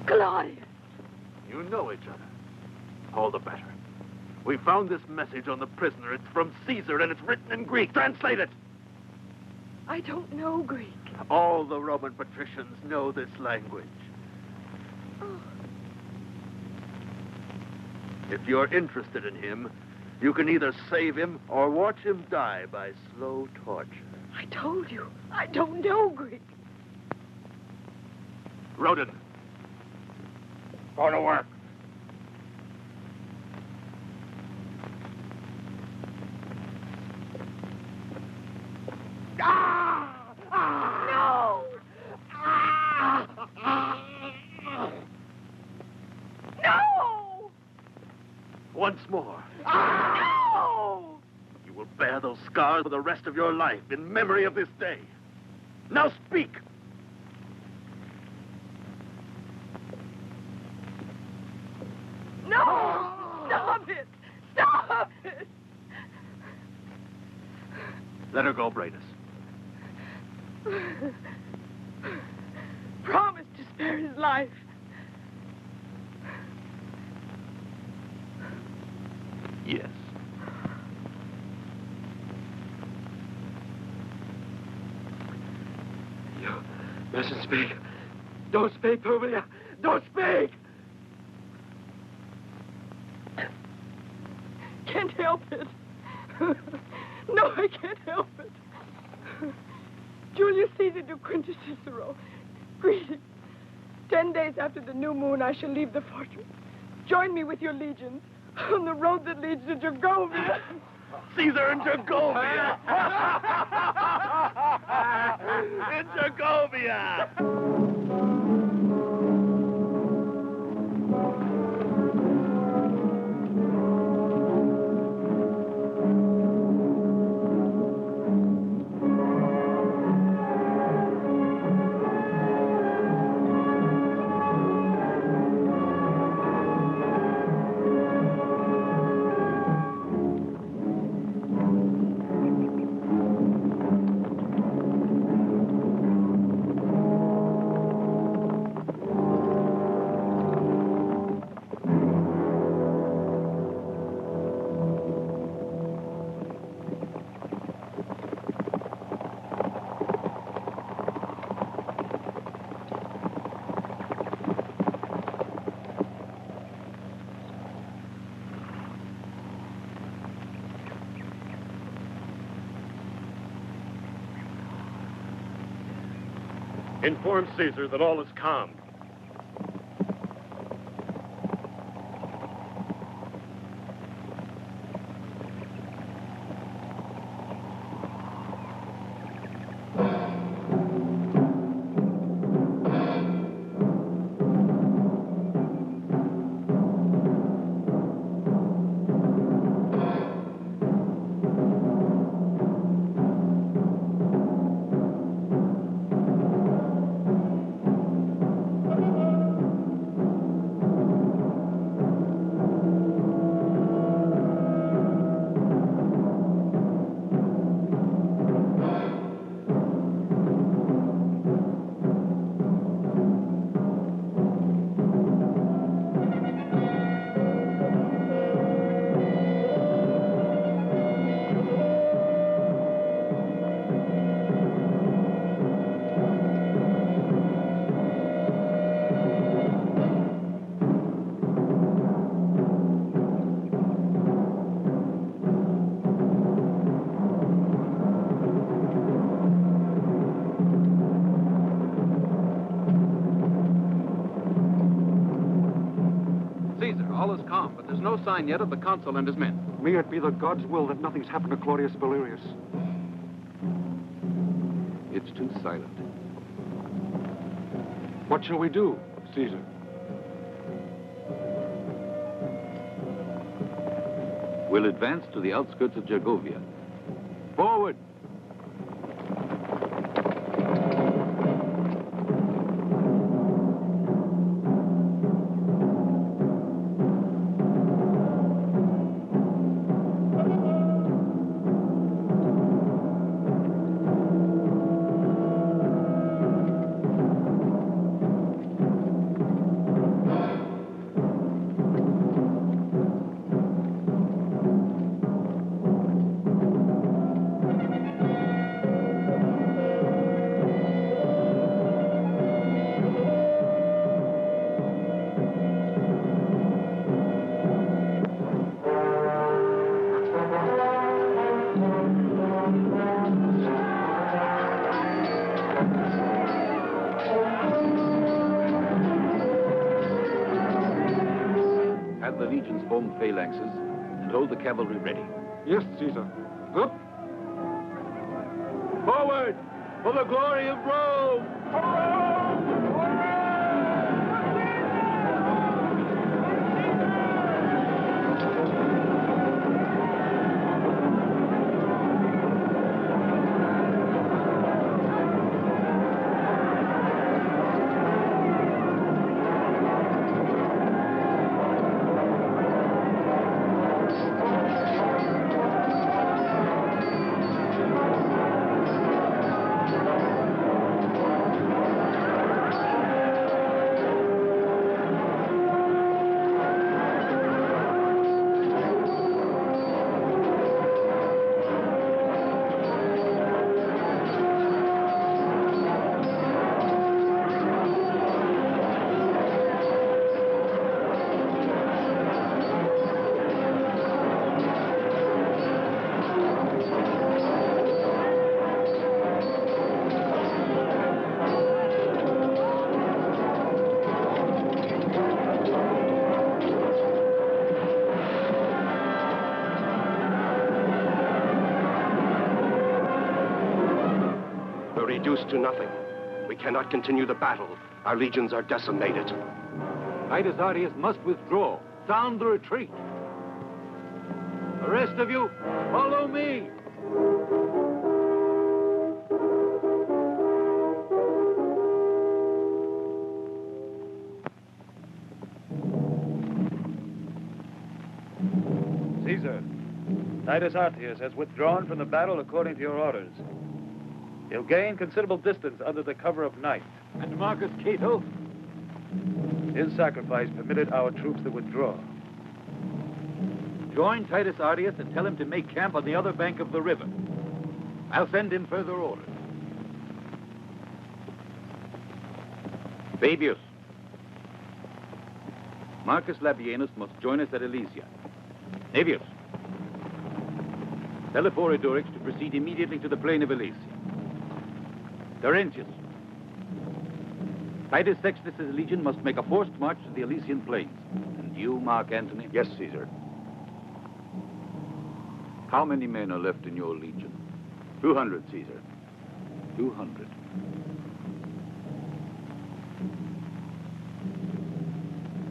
Claudius. You know each other. All the better. We found this message on the prisoner. It's from Caesar, and it's written in Greek. Translate it. I don't know Greek. All the Roman patricians know this language. Oh. If you're interested in him, you can either save him or watch him die by slow torture. I told you, I don't know Greek. Rodin. Go to work. No! No! Once more. No! You will bear those scars for the rest of your life in memory of this day. Now speak. No! Stop it! Stop it! Let her go, Brandis. Promise to spare his life. Yes. You mustn't speak. Don't speak, Publius. Don't speak! Can't help it. No, I can't help it. Julius Caesar to Quintus Cicero. Greetings. 10 days after the new moon, I shall leave the fortress. Join me with your legions on the road that leads to Gergovia. Caesar in Gergovia! In Gergovia! Inform Caesar that all is calm. All is calm, but there's no sign yet of the consul and his men. May it be the gods' will that nothing's happened to Claudius Valerius. It's too silent. What shall we do, Caesar? We'll advance to the outskirts of Gergovia. Forward! The legions form phalanxes and hold the cavalry ready. Yes, Caesar. Up! Forward! For the glory of Rome! Reduced to nothing. We cannot continue the battle. Our legions are decimated. Titus Artius must withdraw. Sound the retreat. The rest of you, follow me. Caesar, Titus Artius has withdrawn from the battle according to your orders. He'll gain considerable distance under the cover of night. And Marcus Cato? His sacrifice permitted our troops to withdraw. Join Titus Artius and tell him to make camp on the other bank of the river. I'll send in further orders. Fabius. Marcus Labienus must join us at Alesia. Navius. Tell Eporidorix to proceed immediately to the plain of Alesia. Terentius. Titus Sextus's legion must make a forced march to the Elysian plains. And you, Mark Antony? Yes, Caesar. How many men are left in your legion? 200, Caesar. 200.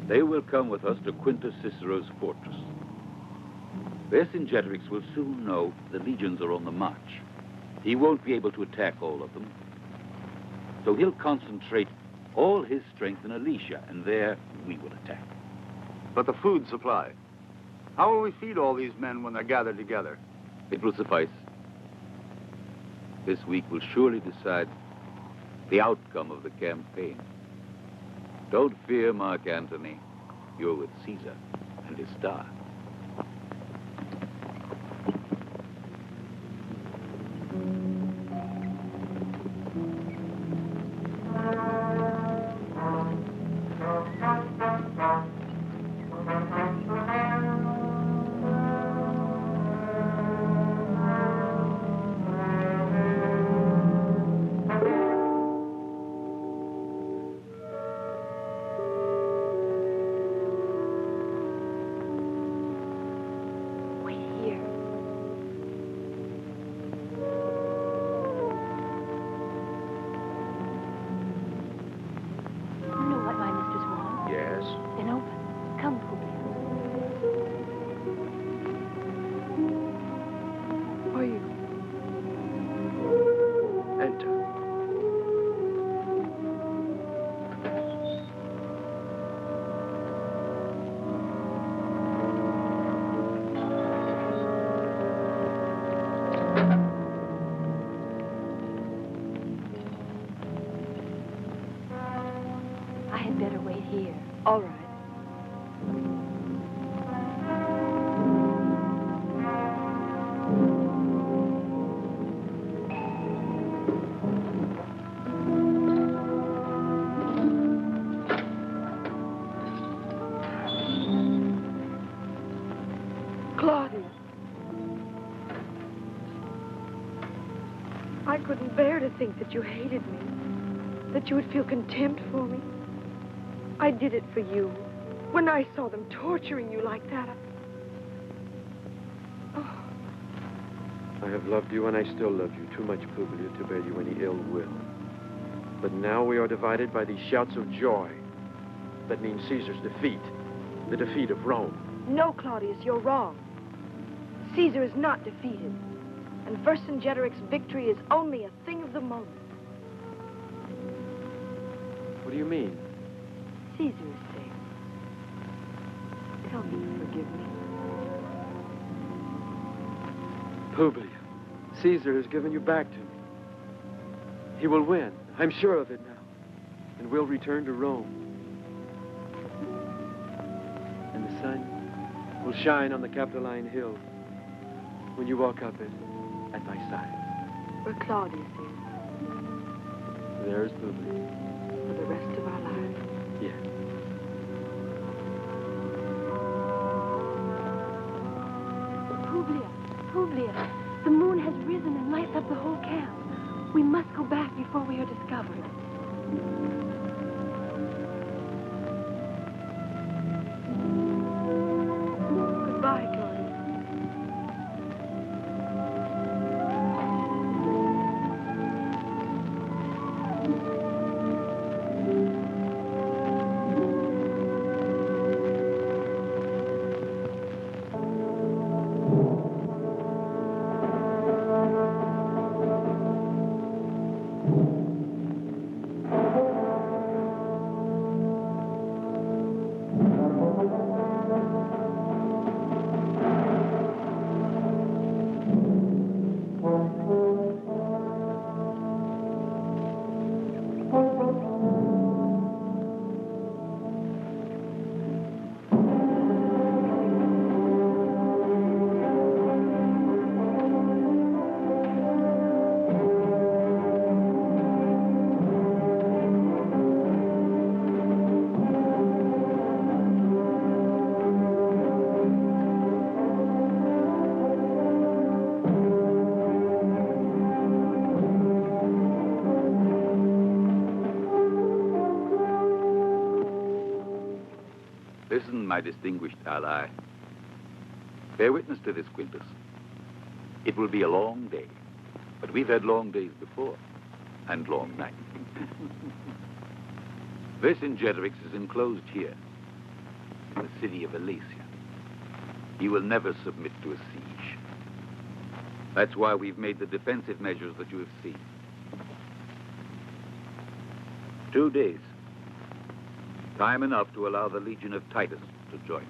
They will come with us to Quintus Cicero's fortress. Vercingetorix will soon know the legions are on the march. He won't be able to attack all of them. So he'll concentrate all his strength in Alesia, and there we will attack. But the food supply. How will we feed all these men when they're gathered together? It will suffice. This week will surely decide the outcome of the campaign. Don't fear, Mark Antony. You're with Caesar and his star. All right. Claudia. I couldn't bear to think that you hated me, that you would feel contempt for me. I did it for you. When I saw them torturing you like that, I have loved you and I still love you too much, Publilia, to bear you any ill will. But now we are divided by these shouts of joy. That means Caesar's defeat, the defeat of Rome. No, Claudius, you're wrong. Caesar is not defeated, and Vercingetorix's victory is only a thing of the moment. What do you mean? Caesar is safe. Tell me you forgive me. Publilia, Caesar has given you back to me. He will win. I'm sure of it now. And we'll return to Rome. And the sun will shine on the Capitoline Hill when you walk up it at my side. Where Claudius is. There's Publilia. For the rest of our lives. Yes. Publilia, the moon has risen and lights up the whole camp. We must go back before we are discovered. Goodbye, Claudia. my distinguished ally. Bear witness to this, Quintus. It will be a long day, but we've had long days before, and long nights. Vercingetorix is enclosed here, in the city of Alesia. He will never submit to a siege. That's why we've made the defensive measures that you have seen. 2 days. Time enough to allow the Legion of Titus to join us.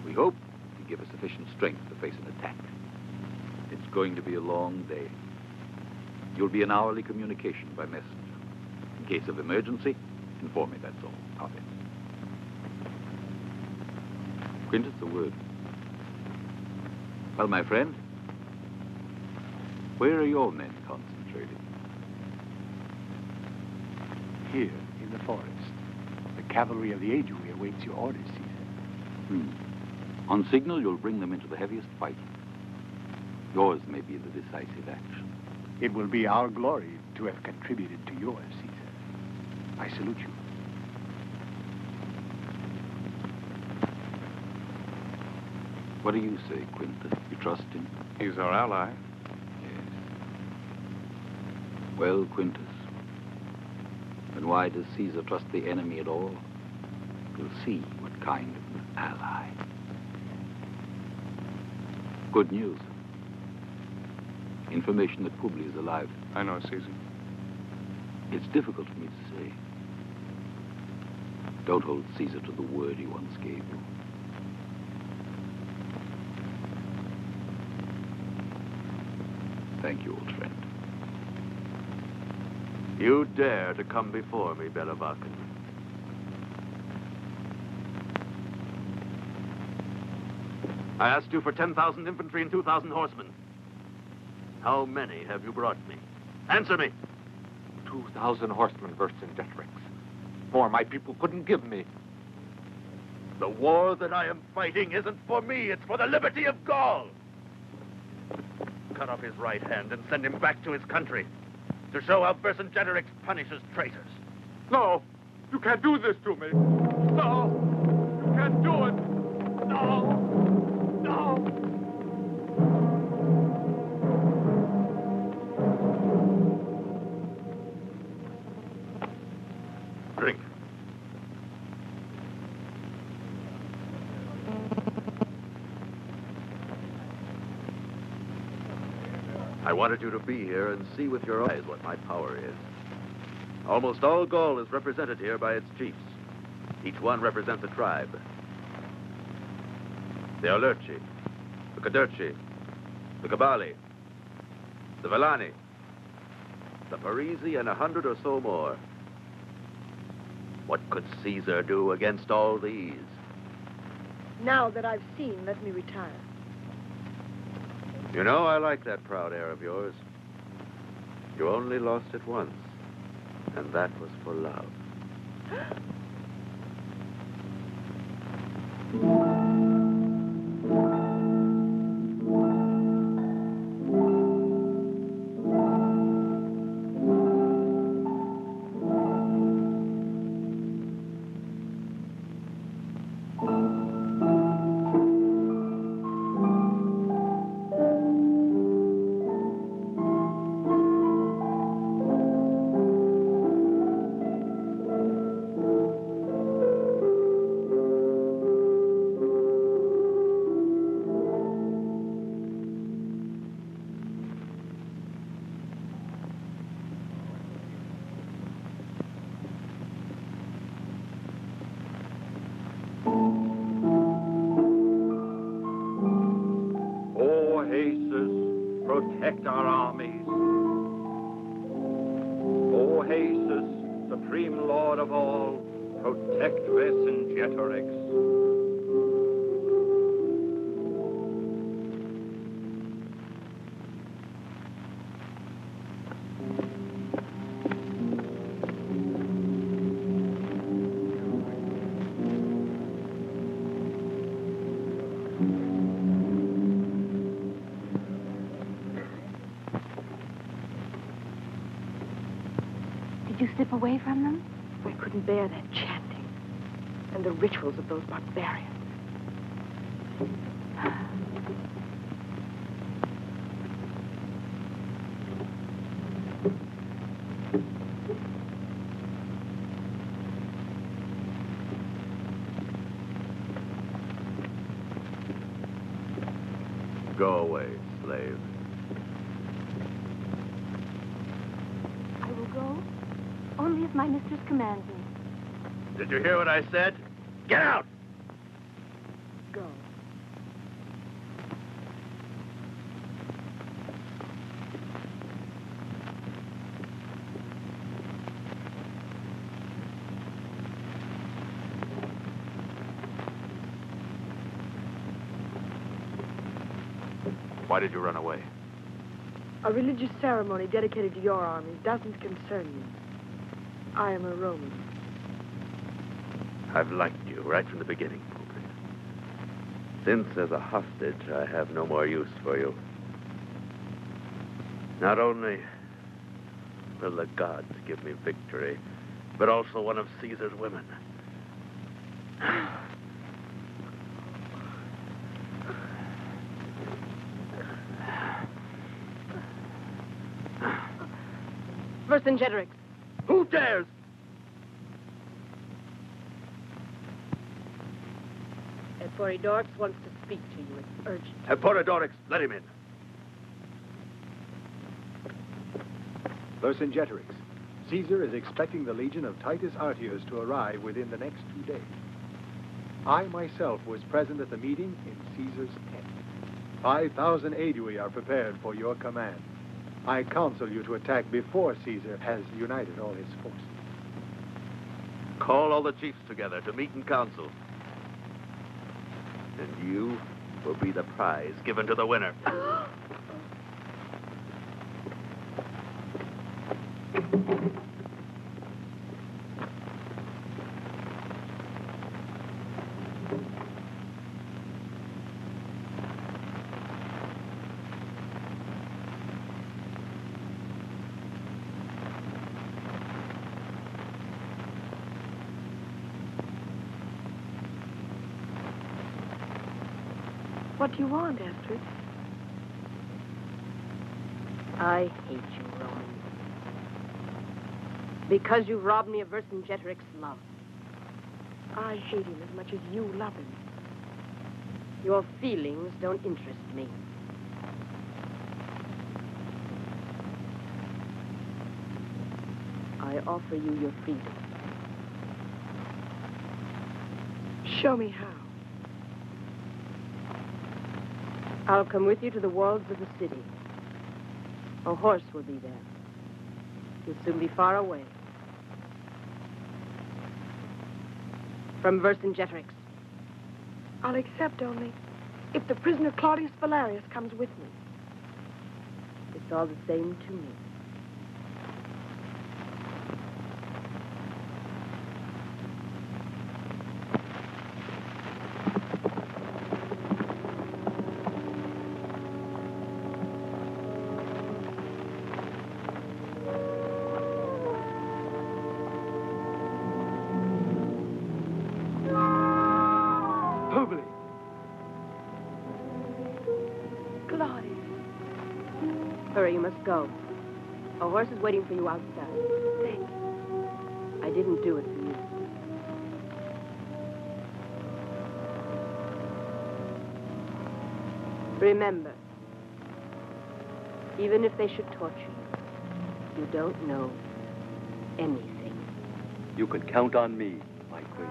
We hope to give us sufficient strength to face an attack. It's going to be a long day. You'll be in hourly communication by messenger. In case of emergency, inform me, that's all. Copy. Quintus, a word. Well, my friend, where are your men concentrated? Here, in the forest. The cavalry of the Aedui awaits your orders, Caesar. On signal, you'll bring them into the heaviest fight. Yours may be the decisive action. It will be our glory to have contributed to yours, Caesar. I salute you. What do you say, Quintus? You trust him? He's our ally. Yes. Well, Quintus, then why does Caesar trust the enemy at all? We'll see what kind of ally. Good news. Information that Publius is alive. I know, Caesar. It's difficult for me to say. Don't hold Caesar to the word he once gave you. Thank you, old friend. You dare to come before me, Bellevacan. I asked you for 10,000 infantry and 2,000 horsemen. How many have you brought me? Answer me. 2,000 horsemen, Vercingetorix. More my people couldn't give me. The war that I am fighting isn't for me, it's for the liberty of Gaul. Cut off his right hand and send him back to his country to show how Vercingetorix punishes traitors. No, you can't do this to me. No, you can't do it. No, no. Drink. I wanted you to be here and see with your eyes what my power is. Almost all Gaul is represented here by its chiefs. Each one represents a tribe. The Alerci, the Cadurci, the Cabali, the Villani, the Parisi, and 100 or so more. What could Caesar do against all these? Now that I've seen, let me retire. You know, I like that proud air of yours. You only lost it once, and that was for love. Protect our armies. O Jesus, supreme Lord of all, protect Vercingetorix. Did you slip away from them? I couldn't bear that chanting. and the rituals of those barbarians. Go away, slave. I will go, only if my mistress commands me. Did you hear what I said? Get out! Go. Why did you run away? A religious ceremony dedicated to your armies doesn't concern me. I am a Roman. I've liked you right from the beginning, Publius. Since, as a hostage, I have no more use for you. Not only will the gods give me victory, but also one of Caesar's women. Vercingetorix. Who dares? Eporidorix wants to speak to you. It's urgent. Eporidorix, let him in. Vercingetorix, Caesar is expecting the legion of Titus Artius to arrive within the next 2 days. I myself was present at the meeting in Caesar's tent. 5,000 Aedui are prepared for your command. I counsel you to attack before Caesar has united all his forces. Call all the chiefs together to meet in council. And you will be the prize given to the winner. What do you want, Astrid? I hate you, Roman. Because you robbed me of Vercingetorix's love. I hate him as much as you love him. Your feelings don't interest me. I offer you your freedom. Show me how. I'll come with you to the walls of the city. A horse will be there. You'll soon be far away. From Vercingetorix. I'll accept only if the prisoner Claudius Valerius comes with me. It's all the same to me. Hurry, you must go. A horse is waiting for you outside. Thank you. I didn't do it for you. Remember, even if they should torture you, you don't know anything. You can count on me, my queen.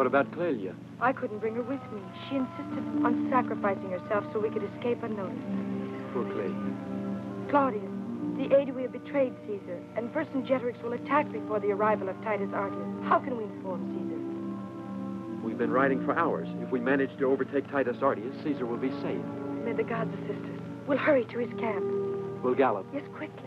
about Clelia? I couldn't bring her with me. She insisted on sacrificing herself so we could escape unnoticed. Poor Clelia. Claudius, the Aedui have betrayed Caesar, and Vercingetorix will attack before the arrival of Titus Artius. How can we inform Caesar? We've been riding for hours. If we manage to overtake Titus Artius, Caesar will be safe. May the gods assist us. We'll hurry to his camp. We'll gallop. Yes, quickly.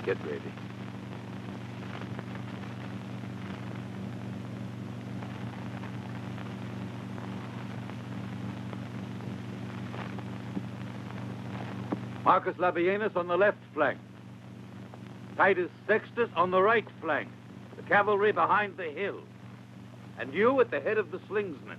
Get ready. Marcus Labienus on the left flank. Titus Sextus on the right flank. The cavalry behind the hill. And you at the head of the slingsmen.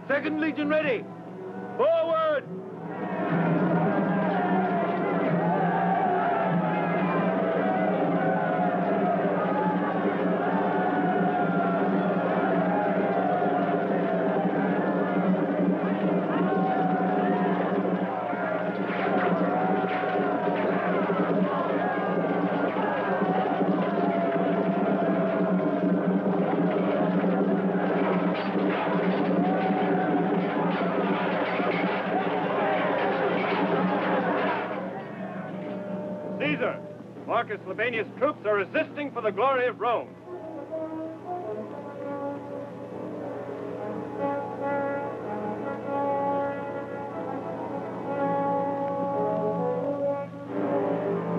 Second Legion ready. Forward! Caesar, Marcus Labienus' troops are resisting for the glory of Rome.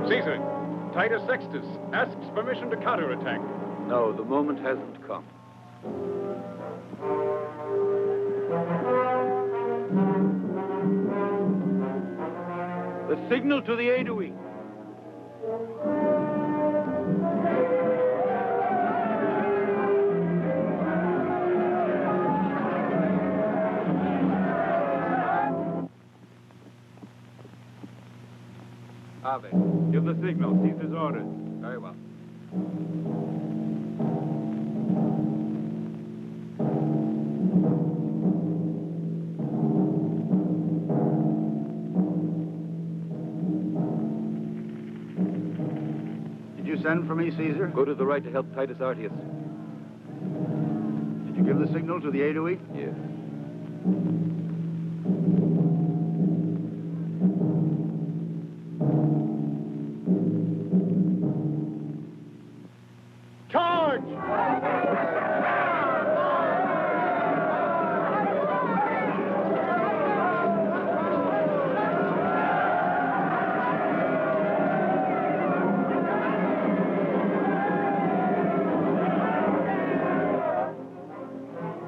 Caesar, Titus Sextus asks permission to counterattack. No, the moment hasn't come. The signal to the Aedui. Ave. Give the signal. Caesar's orders. Very well. Did you send for me, Caesar? Go to the right to help Titus Artius. Did you give the signal to the Aedui? Yes. Charge!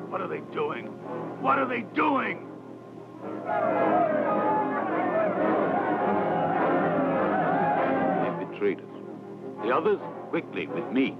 What are they doing? What are they doing? They betrayed us. The others, quickly, with me.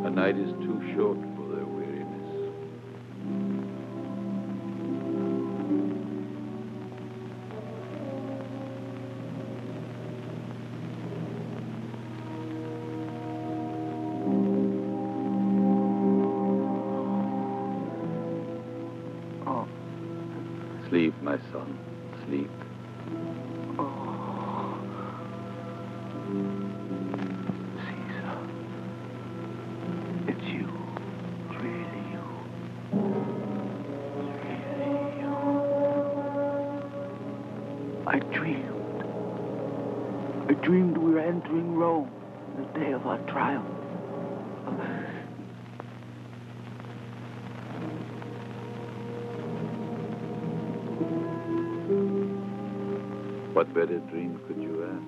The night is too short for their weariness. Oh. Sleep, my son, sleep. It's you. It's really you. It's really you. I dreamed we were entering Rome, the day of our triumph. What better dream could you ask?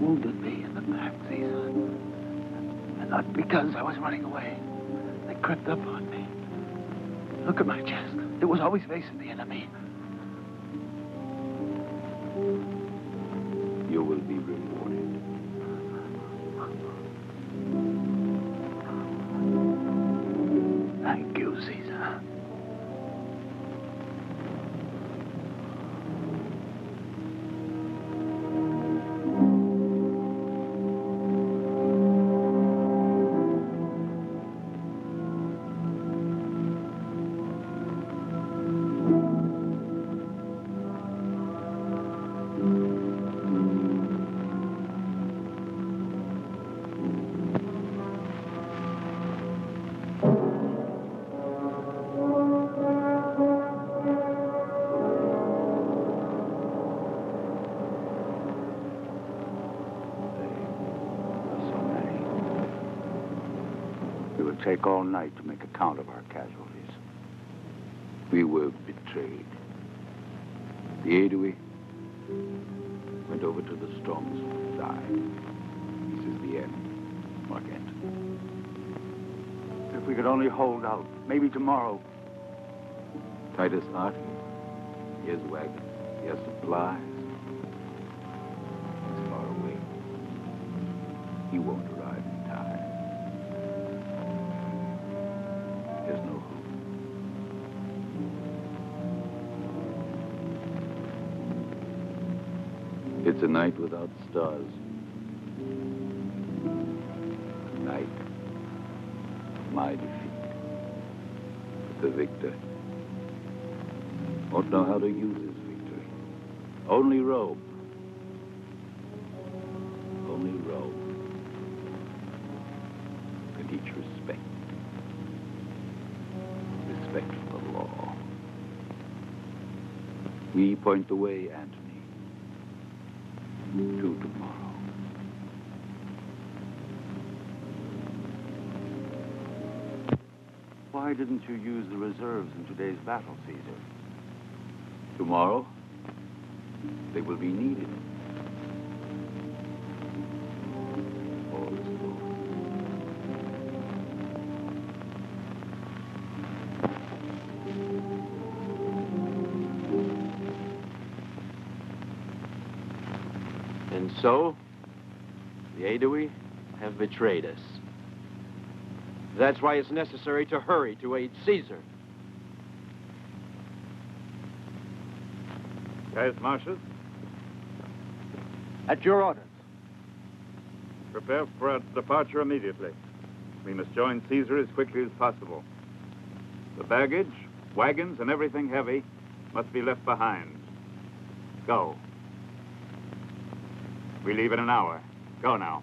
Wounded me in the back, Caesar. And not because I was running away. They crept up on me. Look at my chest. It was always facing the enemy. You will be rewarded. Thank you, Caesar. take all night to make account of our casualties. We were betrayed. The Aedui went over to the Storm's side. This is the end. Marquette. If we could only hold out, maybe tomorrow. Titus Hart, he has wagons, he has supplies. He's far away. He won't arrive in time. There's no hope. It's a night without stars. A night of my defeat. The victor won't know how to use his victory. Only Rome. Only Rome can teach respect. Respect for the law. We point the way, Antony, to tomorrow. Why didn't you use the reserves in today's battle, Caesar? Tomorrow, they will be needed. All is lost. And so, the Aedui have betrayed us. That's why it's necessary to hurry to aid Caesar. Caius Marcius, At your orders. prepare for our departure immediately. We must join Caesar as quickly as possible. The baggage, wagons, and everything heavy must be left behind. Go. We leave in an hour. Go now.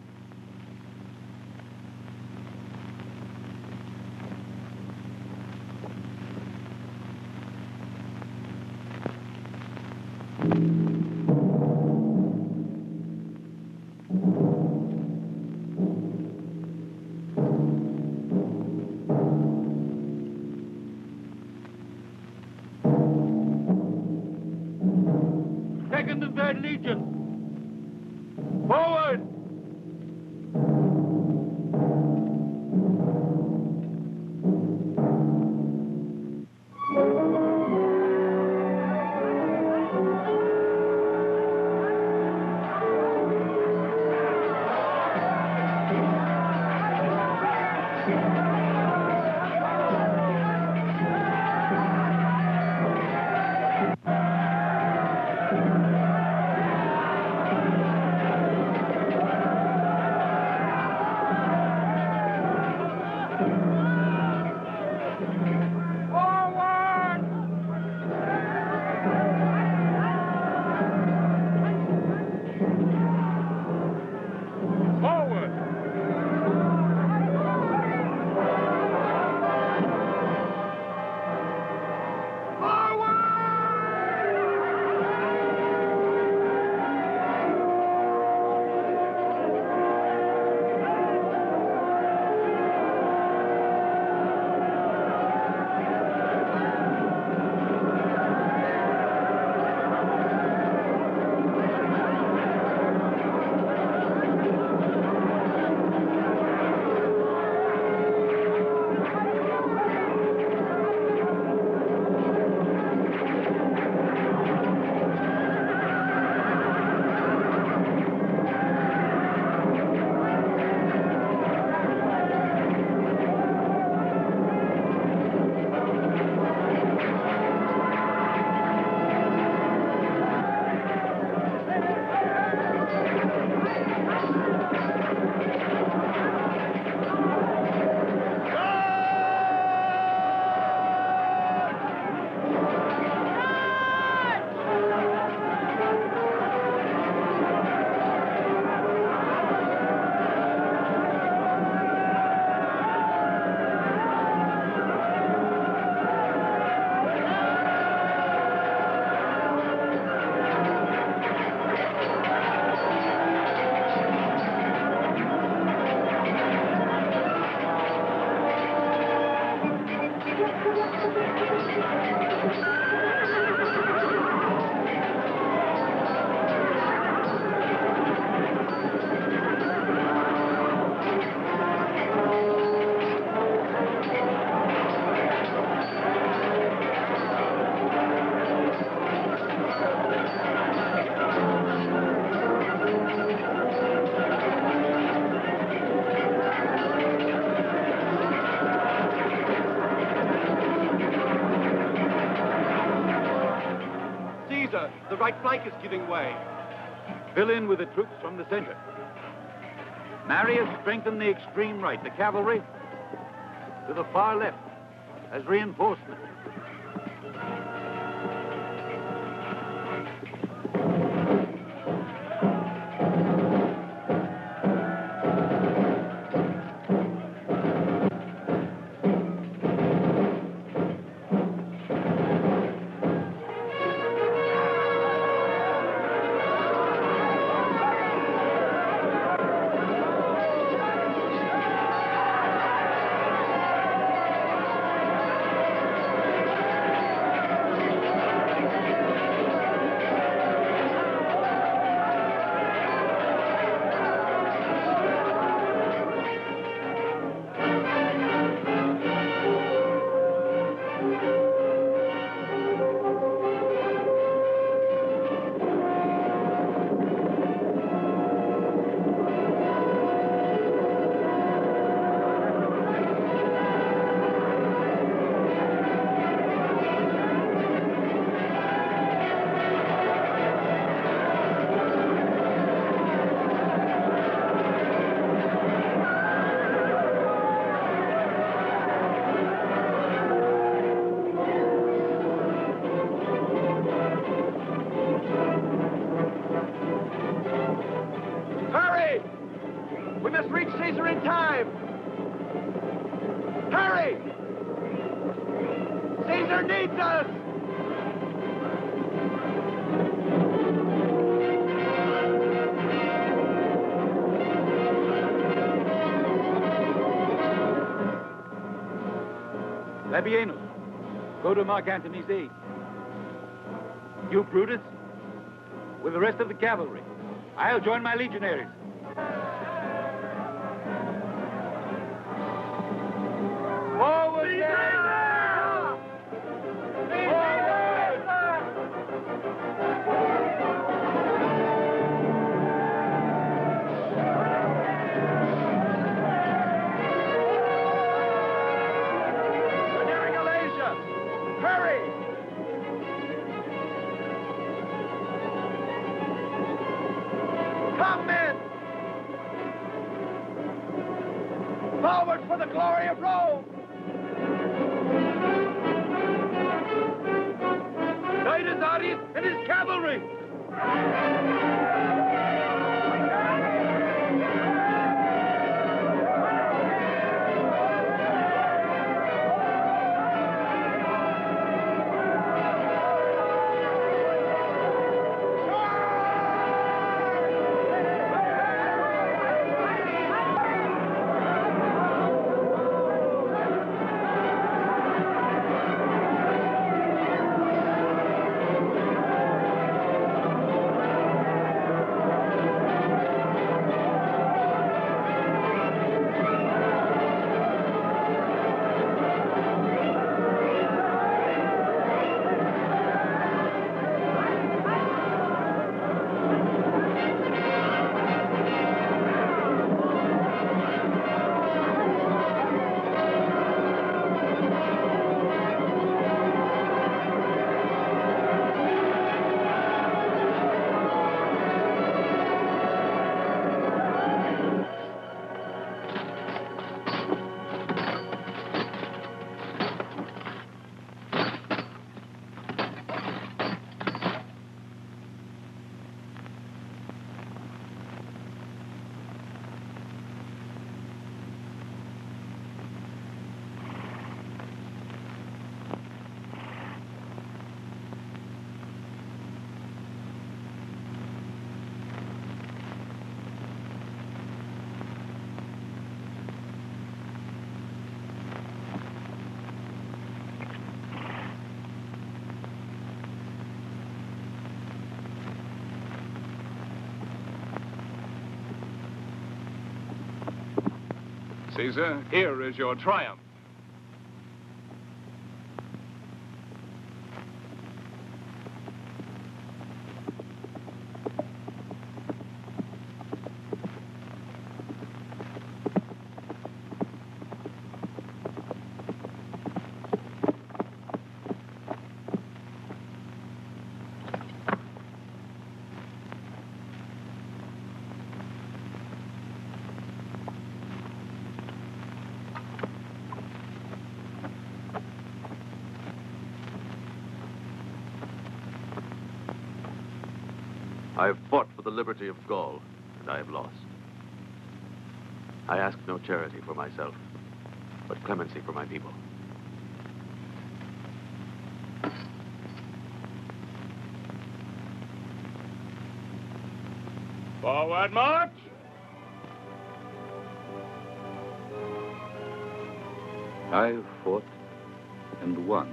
Second and Third Legion. Forward! right flank is giving way. Fill in with the troops from the center. Marius, strengthen the extreme right. The cavalry to the far left as reinforcement. Hurry! We must reach Caesar in time! Hurry! Caesar needs us! Labienus, go to Mark Antony's aid. You, Brutus, with the rest of the cavalry. I'll join my legionaries. Forward, men! We're nearing Alasia! Hurry! Come, men! Forward for the glory of Rome! Titus Ardis and his cavalry! Caesar, here is your triumph. I have fought for the liberty of Gaul, and I have lost. I ask no charity for myself, but clemency for my people. Forward march! I've fought and won,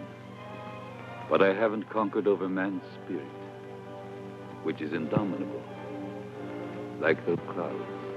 but I haven't conquered over man's spirit, which is indomitable, like the clouds.